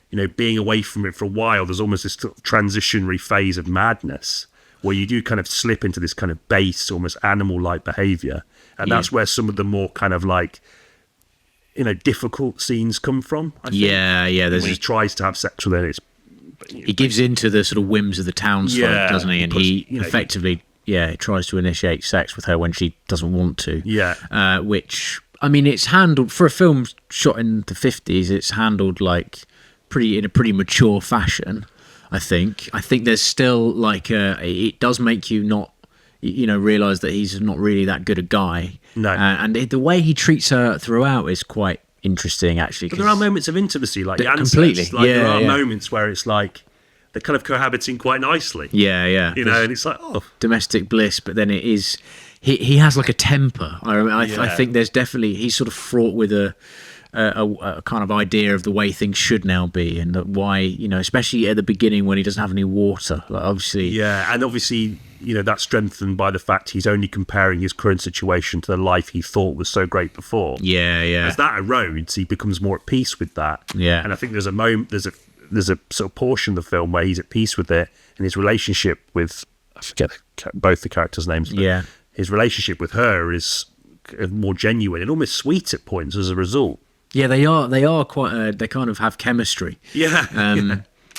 you know, being away from it for a while, there's almost this sort of transitionary phase of madness where you do kind of slip into this kind of base, almost animal-like behaviour. And that's where some of the more kind of like, you know, difficult scenes come from, I think. Yeah. When he tries to have sex with her, He gives in to the sort of whims of the townsfolk, doesn't he? And he effectively, tries to initiate sex with her when she doesn't want to. Yeah. Which... I mean, it's handled for a film shot in the 50s. It's handled like in a pretty mature fashion. I think there's still like it does make you not, you know, realize that he's not really that good a guy. No, and the way he treats her throughout is quite interesting, actually. But there are moments of intimacy, like the completely. ancestors. Like, there are moments where it's like they're kind of cohabiting quite nicely. Yeah. You know, and it's like domestic bliss, but then it is. He has like a temper. I think there's definitely he's sort of fraught with a kind of idea of the way things should now be, and that why, you know, especially at the beginning when he doesn't have any water, like obviously. Yeah, and obviously, you know, that's strengthened by the fact he's only comparing his current situation to the life he thought was so great before. Yeah. As that erodes, he becomes more at peace with that. Yeah, and I think there's a moment, there's a sort of portion of the film where he's at peace with it, and his relationship with, I forget both the characters' names. But his relationship with her is more genuine and almost sweet at points as a result. Yeah, they are quite. They kind of have chemistry. Yeah.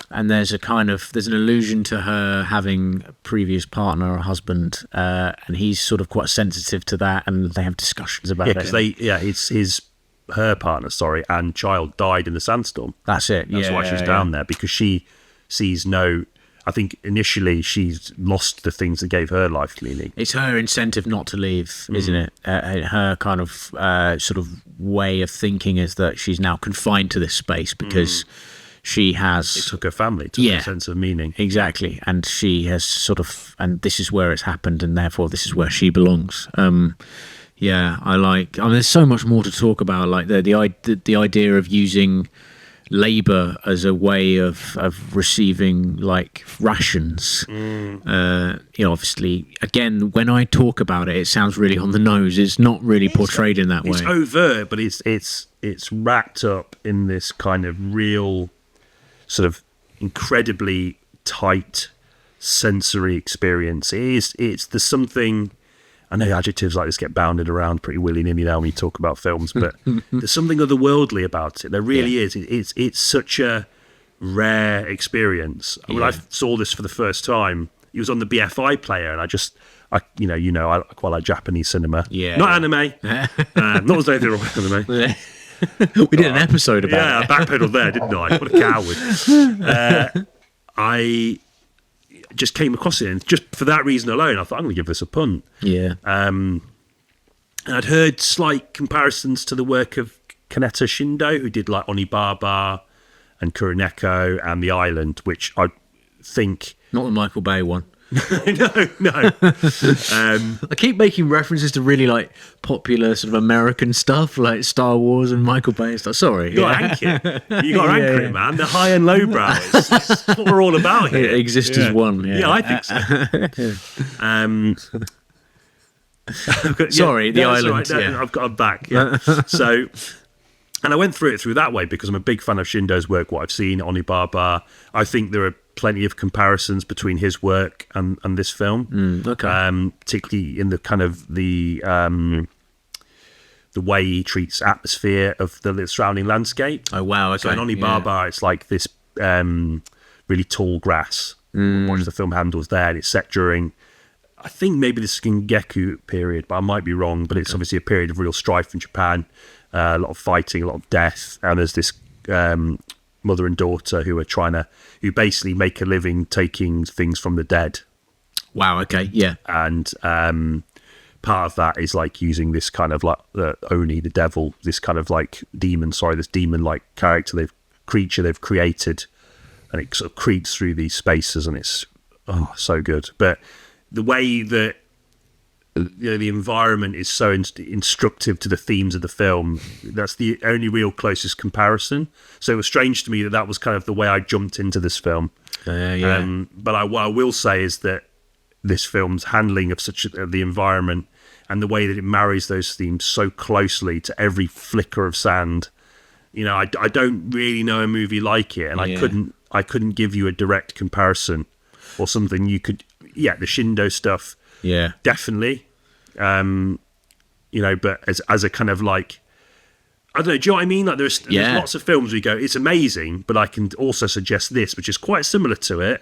And there's an allusion to her having a previous partner or husband, and he's sort of quite sensitive to that, and they have discussions about it. Because her partner, and child died in the sandstorm. That's it. That's why she's down there, because she sees no. I think initially she's lost the things that gave her life meaning. It's her incentive not to leave, isn't it? Her kind of sort of way of thinking is that she's now confined to this space because she has... It took her family to a sense of meaning. Exactly. And she has sort of... And this is where it's happened, and therefore this is where she belongs. I mean, there's so much more to talk about, like the idea of using labour as a way of receiving like rations. You know, obviously, again, when I talk about it, it sounds really on the nose. It's not really portrayed in that way. It's overt, but it's wrapped up in this kind of real, sort of incredibly tight sensory experience. There's something. I know adjectives like this get bounded around pretty willy-nilly now when you talk about films, but there's something otherworldly about it. There really is. It's such a rare experience. When I saw this for the first time, it was on the BFI player, and I quite like Japanese cinema. Yeah. Not anime. Not as anything wrong with anime. We did an episode about it. Yeah, I backpedaled there, didn't I? What a coward. I just came across it, and just for that reason alone, I thought, I'm going to give this a punt. Yeah. And I'd heard slight comparisons to the work of Kaneta Shindo, who did like Onibaba and Kuroneko and The Island, which I think... Not the Michael Bay one. No. I keep making references to really like popular sort of American stuff like Star Wars and Michael Bay and stuff. Sorry. You got to anchor it, man. The high and low brow. It's what we're all about here. It exists as one. Yeah, I think so. Sorry, The Island. Right. No, I've got a back. Yeah. So... And I went through it through that way because I'm a big fan of Shindo's work, what I've seen, Onibaba. I think there are plenty of comparisons between his work and this film. Okay. Particularly in the kind of the the way he treats atmosphere of the surrounding landscape. Oh wow! Okay. So in Onibaba, it's like this really tall grass. Watch the film handles there, and it's set during, I think maybe the Shingeki period, but I might be wrong. But it's obviously a period of real strife in Japan, a lot of fighting, a lot of death, and there's this mother and daughter who basically make a living taking things from the dead. Wow. Okay. Yeah. And part of that is like using this kind of like Oni, the devil, this kind of like this demon-like creature they've created, and it sort of creeps through these spaces, and it's so good. But the way that the environment is so instructive to the themes of the film, that's the only real closest comparison. So it was strange to me that was kind of the way I jumped into this film. But what I will say is that this film's handling of the environment and the way that it marries those themes so closely to every flicker of sand. I don't really know a movie like it, and I couldn't give you a direct comparison or something you could. Yeah, the Shindo stuff. Yeah, definitely. But as a kind of like, I don't know. Do you know what I mean? Like there's lots of films we go, it's amazing, but I can also suggest this, which is quite similar to it.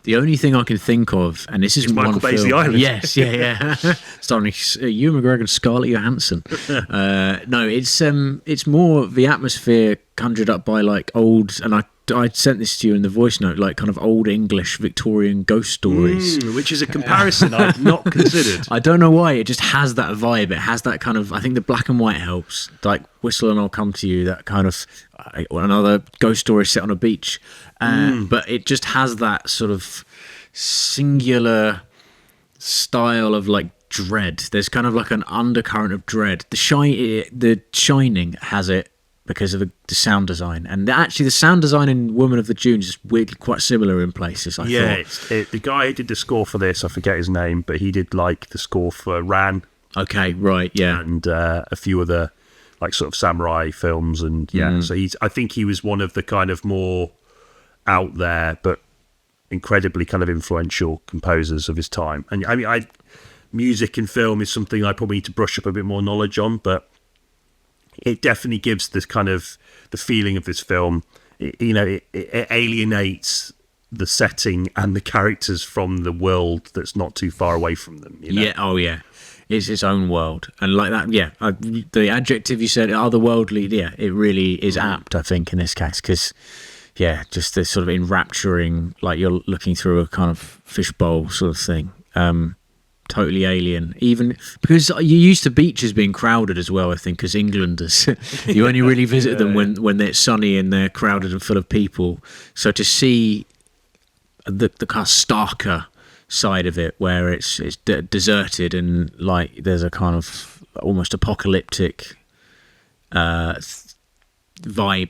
The only thing I can think of, and this is Michael Bay's The Island. Yes, yeah. Starring Ewan McGregor and Scarlett Johansson. No, it's more the atmosphere conjured up by like old, and I sent this to you in the voice note, like kind of old English Victorian ghost stories. Which is a comparison I've not considered. I don't know why, it just has that vibe. It has that kind of, I think the black and white helps. Like Whistle and I'll Come to You, that kind of, another ghost story set on a beach. But it just has that sort of singular style of like dread. There's kind of like an undercurrent of dread. The Shining has it because of the sound design, and actually the sound design in Woman of the Dunes is weirdly quite similar in places. I thought. The guy who did the score for this, I forget his name, but he did like the score for Ran. Okay, right, yeah, and a few other like sort of samurai films, and so I think he was one of the kind of more out there but incredibly kind of influential composers of his time. And I mean, music in film is something I probably need to brush up a bit more knowledge on, but it definitely gives this kind of the feeling of this film. It alienates the setting and the characters from the world that's not too far away from them. Yeah, oh yeah. It's its own world. And like that, the adjective you said, otherworldly, it really is apt, I think, in this case, because just this sort of enrapturing, like you're looking through a kind of fishbowl sort of thing. Totally alien, even because you're used to beaches being crowded as well, I think, as Englanders. You only really visit them when they're sunny and they're crowded and full of people. So to see the kind of starker side of it, where it's deserted and like there's a kind of almost apocalyptic vibe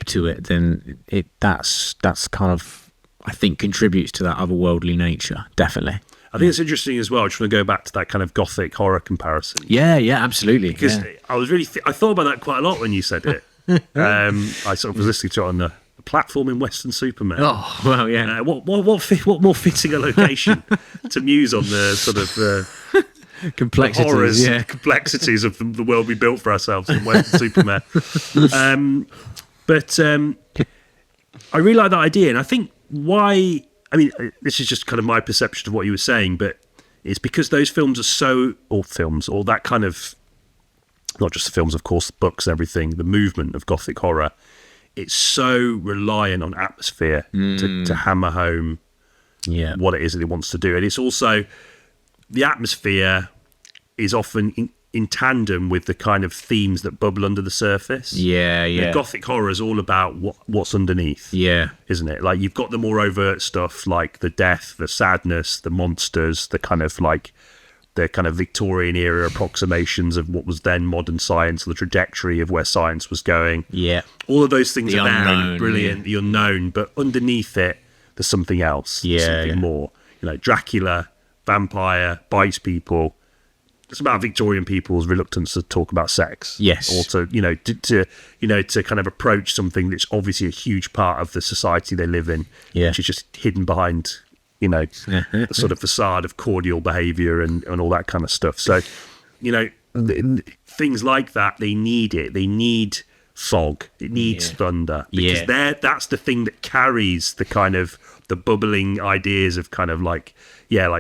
to it, then that's kind of, I think, contributes to that otherworldly nature, definitely. I think it's interesting as well. I just want to go back to that kind of gothic horror comparison. Yeah, absolutely. Because I was really, I thought about that quite a lot when you said it. I sort of was listening to it on the platform in Western Superman. Oh, well, yeah. What more fitting a location to muse on the sort of complexities, the horrors, complexities of the world we built for ourselves in Western Superman. But I really like that idea, and I think why. I mean, this is just kind of my perception of what you were saying, but it's because those films are or that kind of, not just the films, of course, the books, everything, the movement of Gothic horror, it's so reliant on atmosphere to hammer home what it is that it wants to do. And it's also, the atmosphere is often in tandem with the kind of themes that bubble under the surface. Gothic horror is all about what's underneath, isn't it? Like, you've got the more overt stuff like the death, the sadness, the monsters, the kind of Victorian era approximations of what was then modern science, the trajectory of where science was going. All of those things are there, brilliant, the unknown, but underneath it there's something else, something more. Dracula, vampire, bites people. It's about Victorian people's reluctance to talk about sex, or to kind of approach something that's obviously a huge part of the society they live in, which is just hidden behind, the sort of facade of cordial behaviour and all that kind of stuff. So, things like that, they need it. They need fog. It needs thunder, because that's the thing that carries the kind of the bubbling ideas of kind of like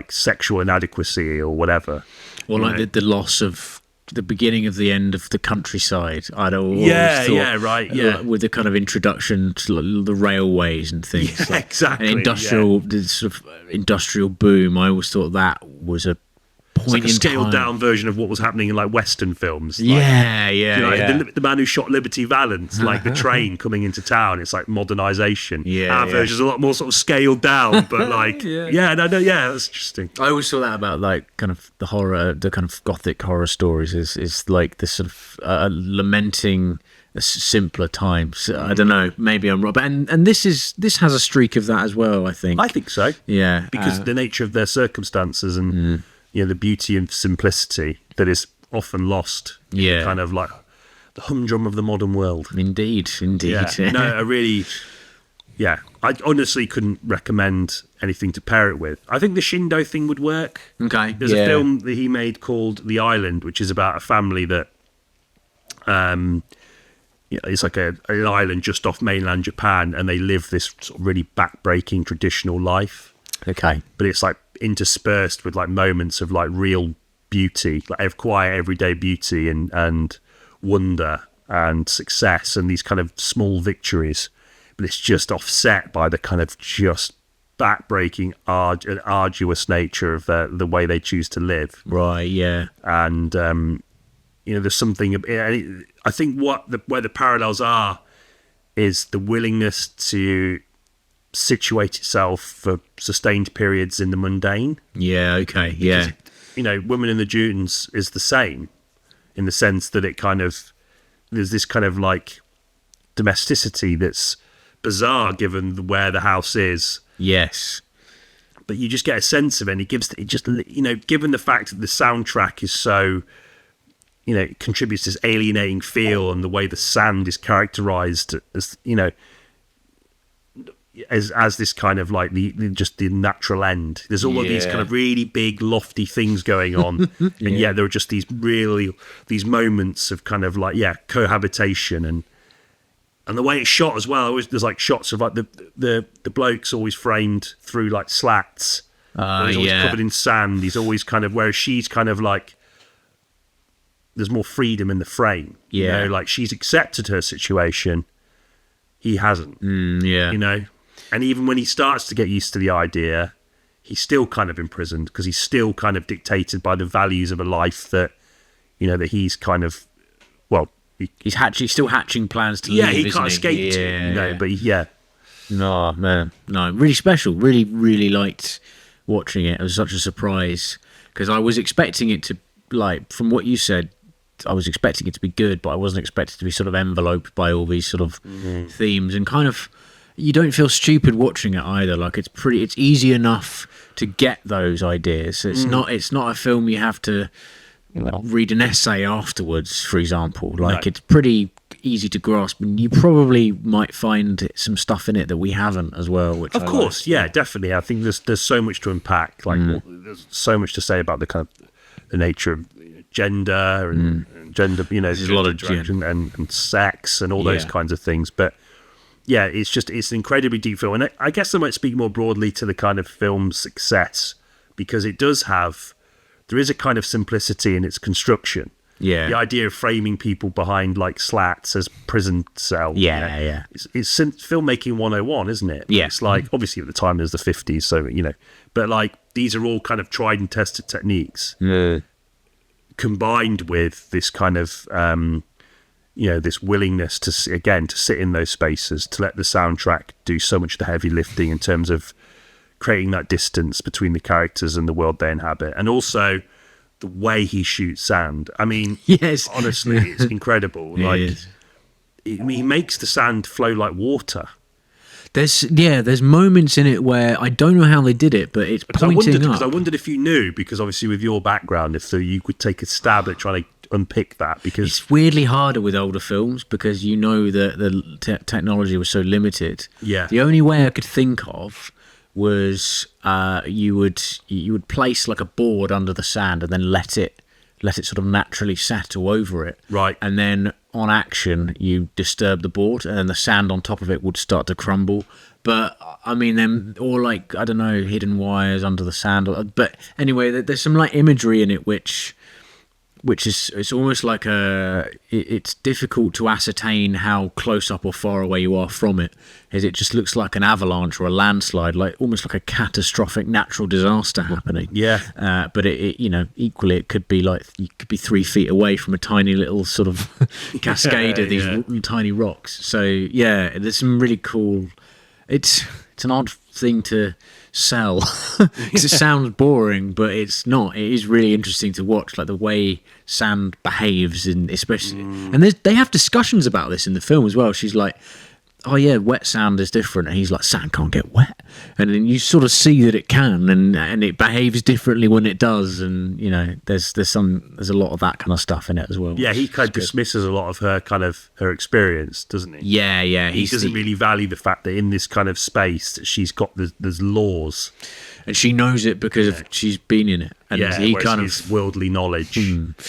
sexual inadequacy or whatever. Or like the loss of the beginning of the end of the countryside. I'd always thought, with the kind of introduction to the railways and things. Yeah, exactly. And the sort of industrial boom. I always thought that was a point a scaled down version of what was happening in like Western films. Like, The Man Who Shot Liberty Valance, like the train coming into town. It's like modernisation. Our version's a lot more sort of scaled down, but like, that's interesting. I always saw that about like kind of the horror, the kind of gothic horror stories is like this sort of lamenting simpler times. I don't know, maybe I'm wrong, but and this has a streak of that as well. I think so. Yeah, because the nature of their circumstances and. The beauty and simplicity that is often lost. Yeah. Kind of like the humdrum of the modern world. Indeed. Yeah. No, I honestly couldn't recommend anything to pair it with. I think the Shindo thing would work. Okay. There's a film that he made called The Island, which is about a family that, it's like an island just off mainland Japan, and they live this sort of really backbreaking traditional life. Okay. But it's like interspersed with like moments of like real beauty, like quiet everyday beauty and wonder and success and these kind of small victories, but it's just offset by the kind of just backbreaking arduous nature of the way they choose to live. Right. Yeah. And there's something, I think where the parallels are is the willingness to situate itself for sustained periods in the mundane. Yeah, okay, yeah. Because, Woman in the Dunes is the same in the sense that it kind of, there's this kind of like domesticity that's bizarre given where the house is. Yes. But you just get a sense of it, and given the fact that the soundtrack is so, it contributes this alienating feel and the way the sand is characterized as this kind of like the natural end. There's all of these kind of really big lofty things going on, and there are just these moments of kind of like cohabitation and the way it's shot as well. There's like shots of like the bloke's always framed through like slats. He's always covered in sand. He's always kind of, whereas she's kind of like, there's more freedom in the frame. Like she's accepted her situation, he hasn't. And even when he starts to get used to the idea, he's still kind of imprisoned because he's still kind of dictated by the values of a life that, that he's kind of, he's still hatching plans to leave, he can't escape to. No, man. No, really special. Really, really liked watching it. It was such a surprise because I was expecting it to, like, from what you said, I was expecting it to be good, but I wasn't expecting it to be sort of enveloped by all these sort of themes and kind of, you don't feel stupid watching it either. Like it's easy enough to get those ideas. It's not a film you have to read an essay afterwards, for example. Like it's pretty easy to grasp, and you probably might find some stuff in it that we haven't as well. Which of course, definitely. I think there's so much to unpack. Like there's so much to say about the kind of the nature of gender and gender. There's a lot of direction and sex and all those kinds of things, but. Yeah, it's an incredibly deep film. And I guess I might speak more broadly to the kind of film's success, because there is a kind of simplicity in its construction. Yeah. The idea of framing people behind like slats as prison cells. Yeah. It's filmmaking 101, isn't it? Yeah. It's like, obviously at the time there's the 50s, so, but like these are all kind of tried and tested techniques combined with this kind of, this willingness to sit in those spaces, to let the soundtrack do so much of the heavy lifting in terms of creating that distance between the characters and the world they inhabit, and also the way he shoots sand. I mean, honestly, it's incredible. He makes the sand flow like water. There's moments in it where I don't know how they did it, but it's pointing up. I wondered if you knew, because obviously with your background, if you could take a stab at trying to unpick that, because it's weirdly harder with older films because that the technology was so limited. The only way I could think of was you would place like a board under the sand and then let it let it sort of naturally settle over it. Right. And then on action, you disturb the board, and then the sand on top of it would start to crumble. But I mean, then, or like, I don't know, hidden wires under the sand. But anyway, there's some like imagery in it which is, it's almost like it's difficult to ascertain how close up or far away you are from it, as it just looks like an avalanche or a landslide, like almost like a catastrophic natural disaster happening. Yeah. But it equally, it could be like you could be 3 feet away from a tiny little sort of cascade of these tiny rocks. So yeah, there's some really cool. It's an odd thing to sell because it sounds boring, but it's not. It is really interesting to watch, like the way sand behaves, and especially and they have discussions about this in the film as well. She's like, oh yeah, wet sand is different, and he's like, sand can't get wet, and then you sort of see that it can, and it behaves differently when it does, and you know, there's a lot of that kind of stuff in it as well. Yeah, he kind of dismisses a lot of her experience, doesn't he? Yeah. He doesn't really value the fact that in this kind of space that she's got there's laws, and she knows it because she's been in it, and he kind of his worldly knowledge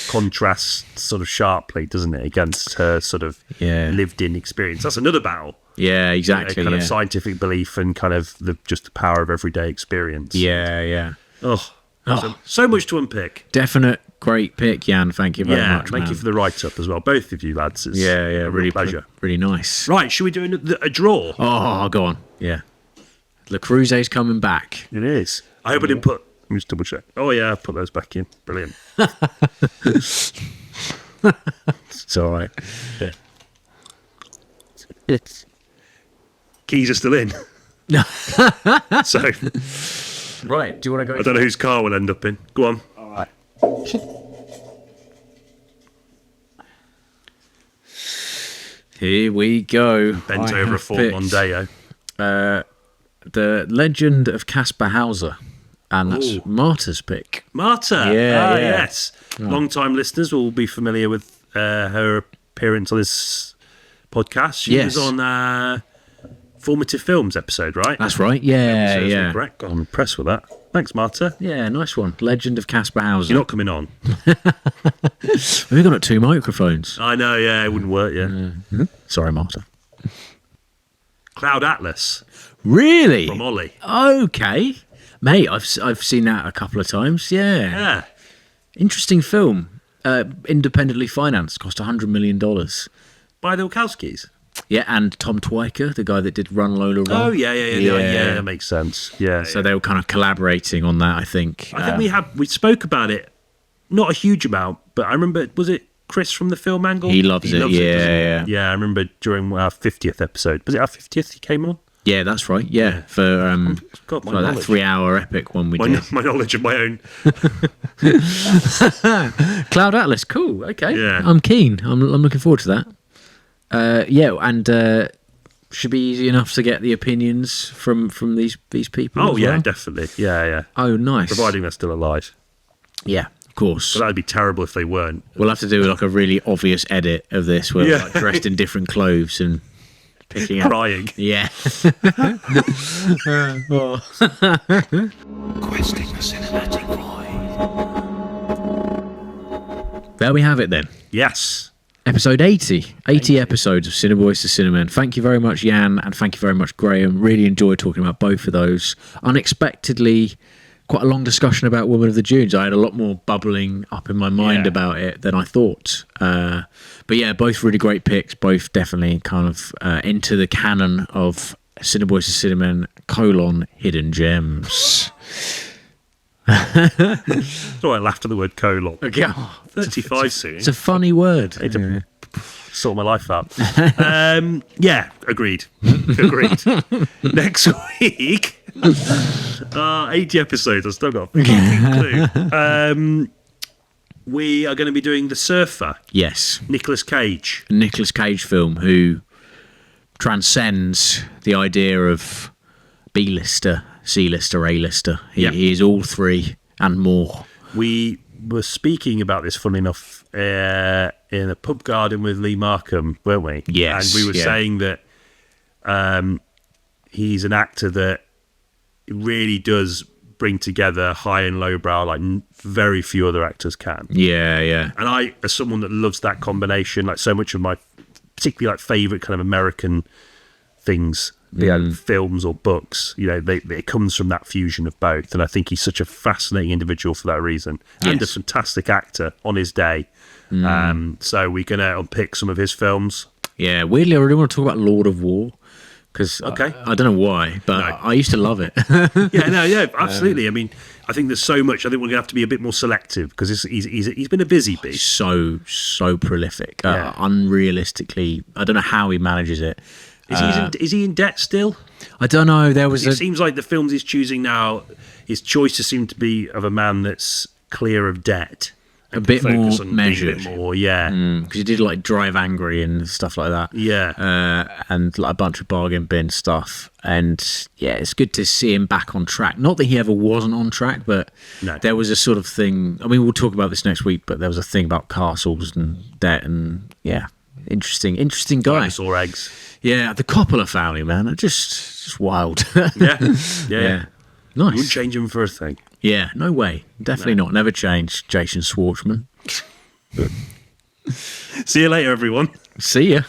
contrasts sort of sharply, doesn't it, against her sort of lived-in experience. That's another battle. Yeah, exactly. Kind of scientific belief and kind of just the power of everyday experience. Yeah. So much to unpick. Definite great pick, Jan. Thank you very much. Thank you for the write-up as well, both of you lads. It's really pleasure. Really nice. Right, should we do a draw? Oh, go on. Yeah. Le Cruzet's coming back. It is. I hope I didn't put... Let me just double check. Oh yeah, I put those back in. Brilliant. It's all right. Yeah. Keys are still in. So, right, do you want to go? I don't know whose car will end up in. Go on. All right. Here we go. Bent over a Ford Mondeo. The Legend of Caspar Hauser. And that's Marta's pick. Marta. Yes. Long-time listeners will be familiar with her appearance on this podcast. She was on Formative Films episode, right? That's right. Yeah. Correct. God, I'm impressed with that. Thanks, Marta. Yeah, nice one. Legend of Caspar Hauser. You're not coming on. We've got 2 microphones. I know, yeah, it wouldn't work, Sorry, Marta. Cloud Atlas. Really? From Ollie. Okay. Mate, I've seen that a couple of times, Yeah. Interesting film. Independently financed, cost $100 million. By the Wachowskis. Yeah, and Tom Twyker, the guy that did Run Lola Run. Oh, yeah, that makes sense. Yeah. So they were kind of collaborating on that, I think. I think we spoke about it, not a huge amount, but I remember, was it Chris from the Film Angle? He loves it, yeah. Yeah, I remember during our 50th episode. Was it our 50th he came on? Yeah, that's right. Yeah, for God, my that 3-hour epic one we did. My knowledge of my own. Cloud Atlas, cool. Okay, yeah. I'm keen. I'm looking forward to that. And should be easy enough to get the opinions from these people. Oh yeah, well. definitely. Yeah. Oh, nice. Providing they're still alive. Yeah, of course. But that'd be terrible if they weren't. We'll have to do like a really obvious edit of this, where we're like dressed in different clothes and picking up. Crying. Yeah. Questing the cinematic void. There we have it then. Yes. Episode 80. 80 episodes of Cinebois to Cinemen. Thank you very much, Jan, and thank you very much, Graham. Really enjoyed talking about both of those. Unexpectedly, quite a long discussion about Woman of the Dunes. I had a lot more bubbling up in my mind about it than I thought. But yeah, both really great picks. Both definitely kind of into the canon of Cinebois to Cinemen, hidden gems. So I laughed at the word colon. Okay. 35 soon. It's a funny word. I need to sort my life out. Yeah, agreed. Next week, 80 episodes. I've still got a fucking clue. We are going to be doing The Surfer. Yes. Nicolas Cage. A Nicolas Cage film who transcends the idea of B-lister, C-lister, A-lister. He is all three and more. We were speaking about this, funnily enough, in a pub garden with Lee Markham, weren't we? Yes. And we were saying that he's an actor that really does bring together high and lowbrow like very few other actors can. Yeah. And I, as someone that loves that combination, like so much of my particularly like favorite kind of American things, be it films or books, you know, it comes from that fusion of both. And I think he's such a fascinating individual for that reason, and a fantastic actor on his day. So we're going to unpick some of his films. Yeah, weirdly, I really want to talk about Lord of War. Because I don't know why, but I used to love it. Yeah, absolutely. I mean, I think there's so much. I think we're going to have to be a bit more selective because he's been a busy beast. So prolific. Unrealistically, I don't know how he manages it. Is he in debt still? I don't know. It seems like the films he's choosing now, his choices seem to be of a man that's clear of debt. A bit more measured. A bit more, because he did like Drive Angry and stuff like that. And like a bunch of bargain bin stuff. And yeah, it's good to see him back on track. Not that he ever wasn't on track, but there was a sort of thing. I mean, we'll talk about this next week, but there was a thing about castles and debt, and interesting guy. Dinosaur eggs. Yeah, the Coppola family, man, just wild. Yeah. Nice. You wouldn't change him for a thing. Yeah, no way. Definitely not. Never changed. Jason Schwartzman. See you later, everyone. See ya.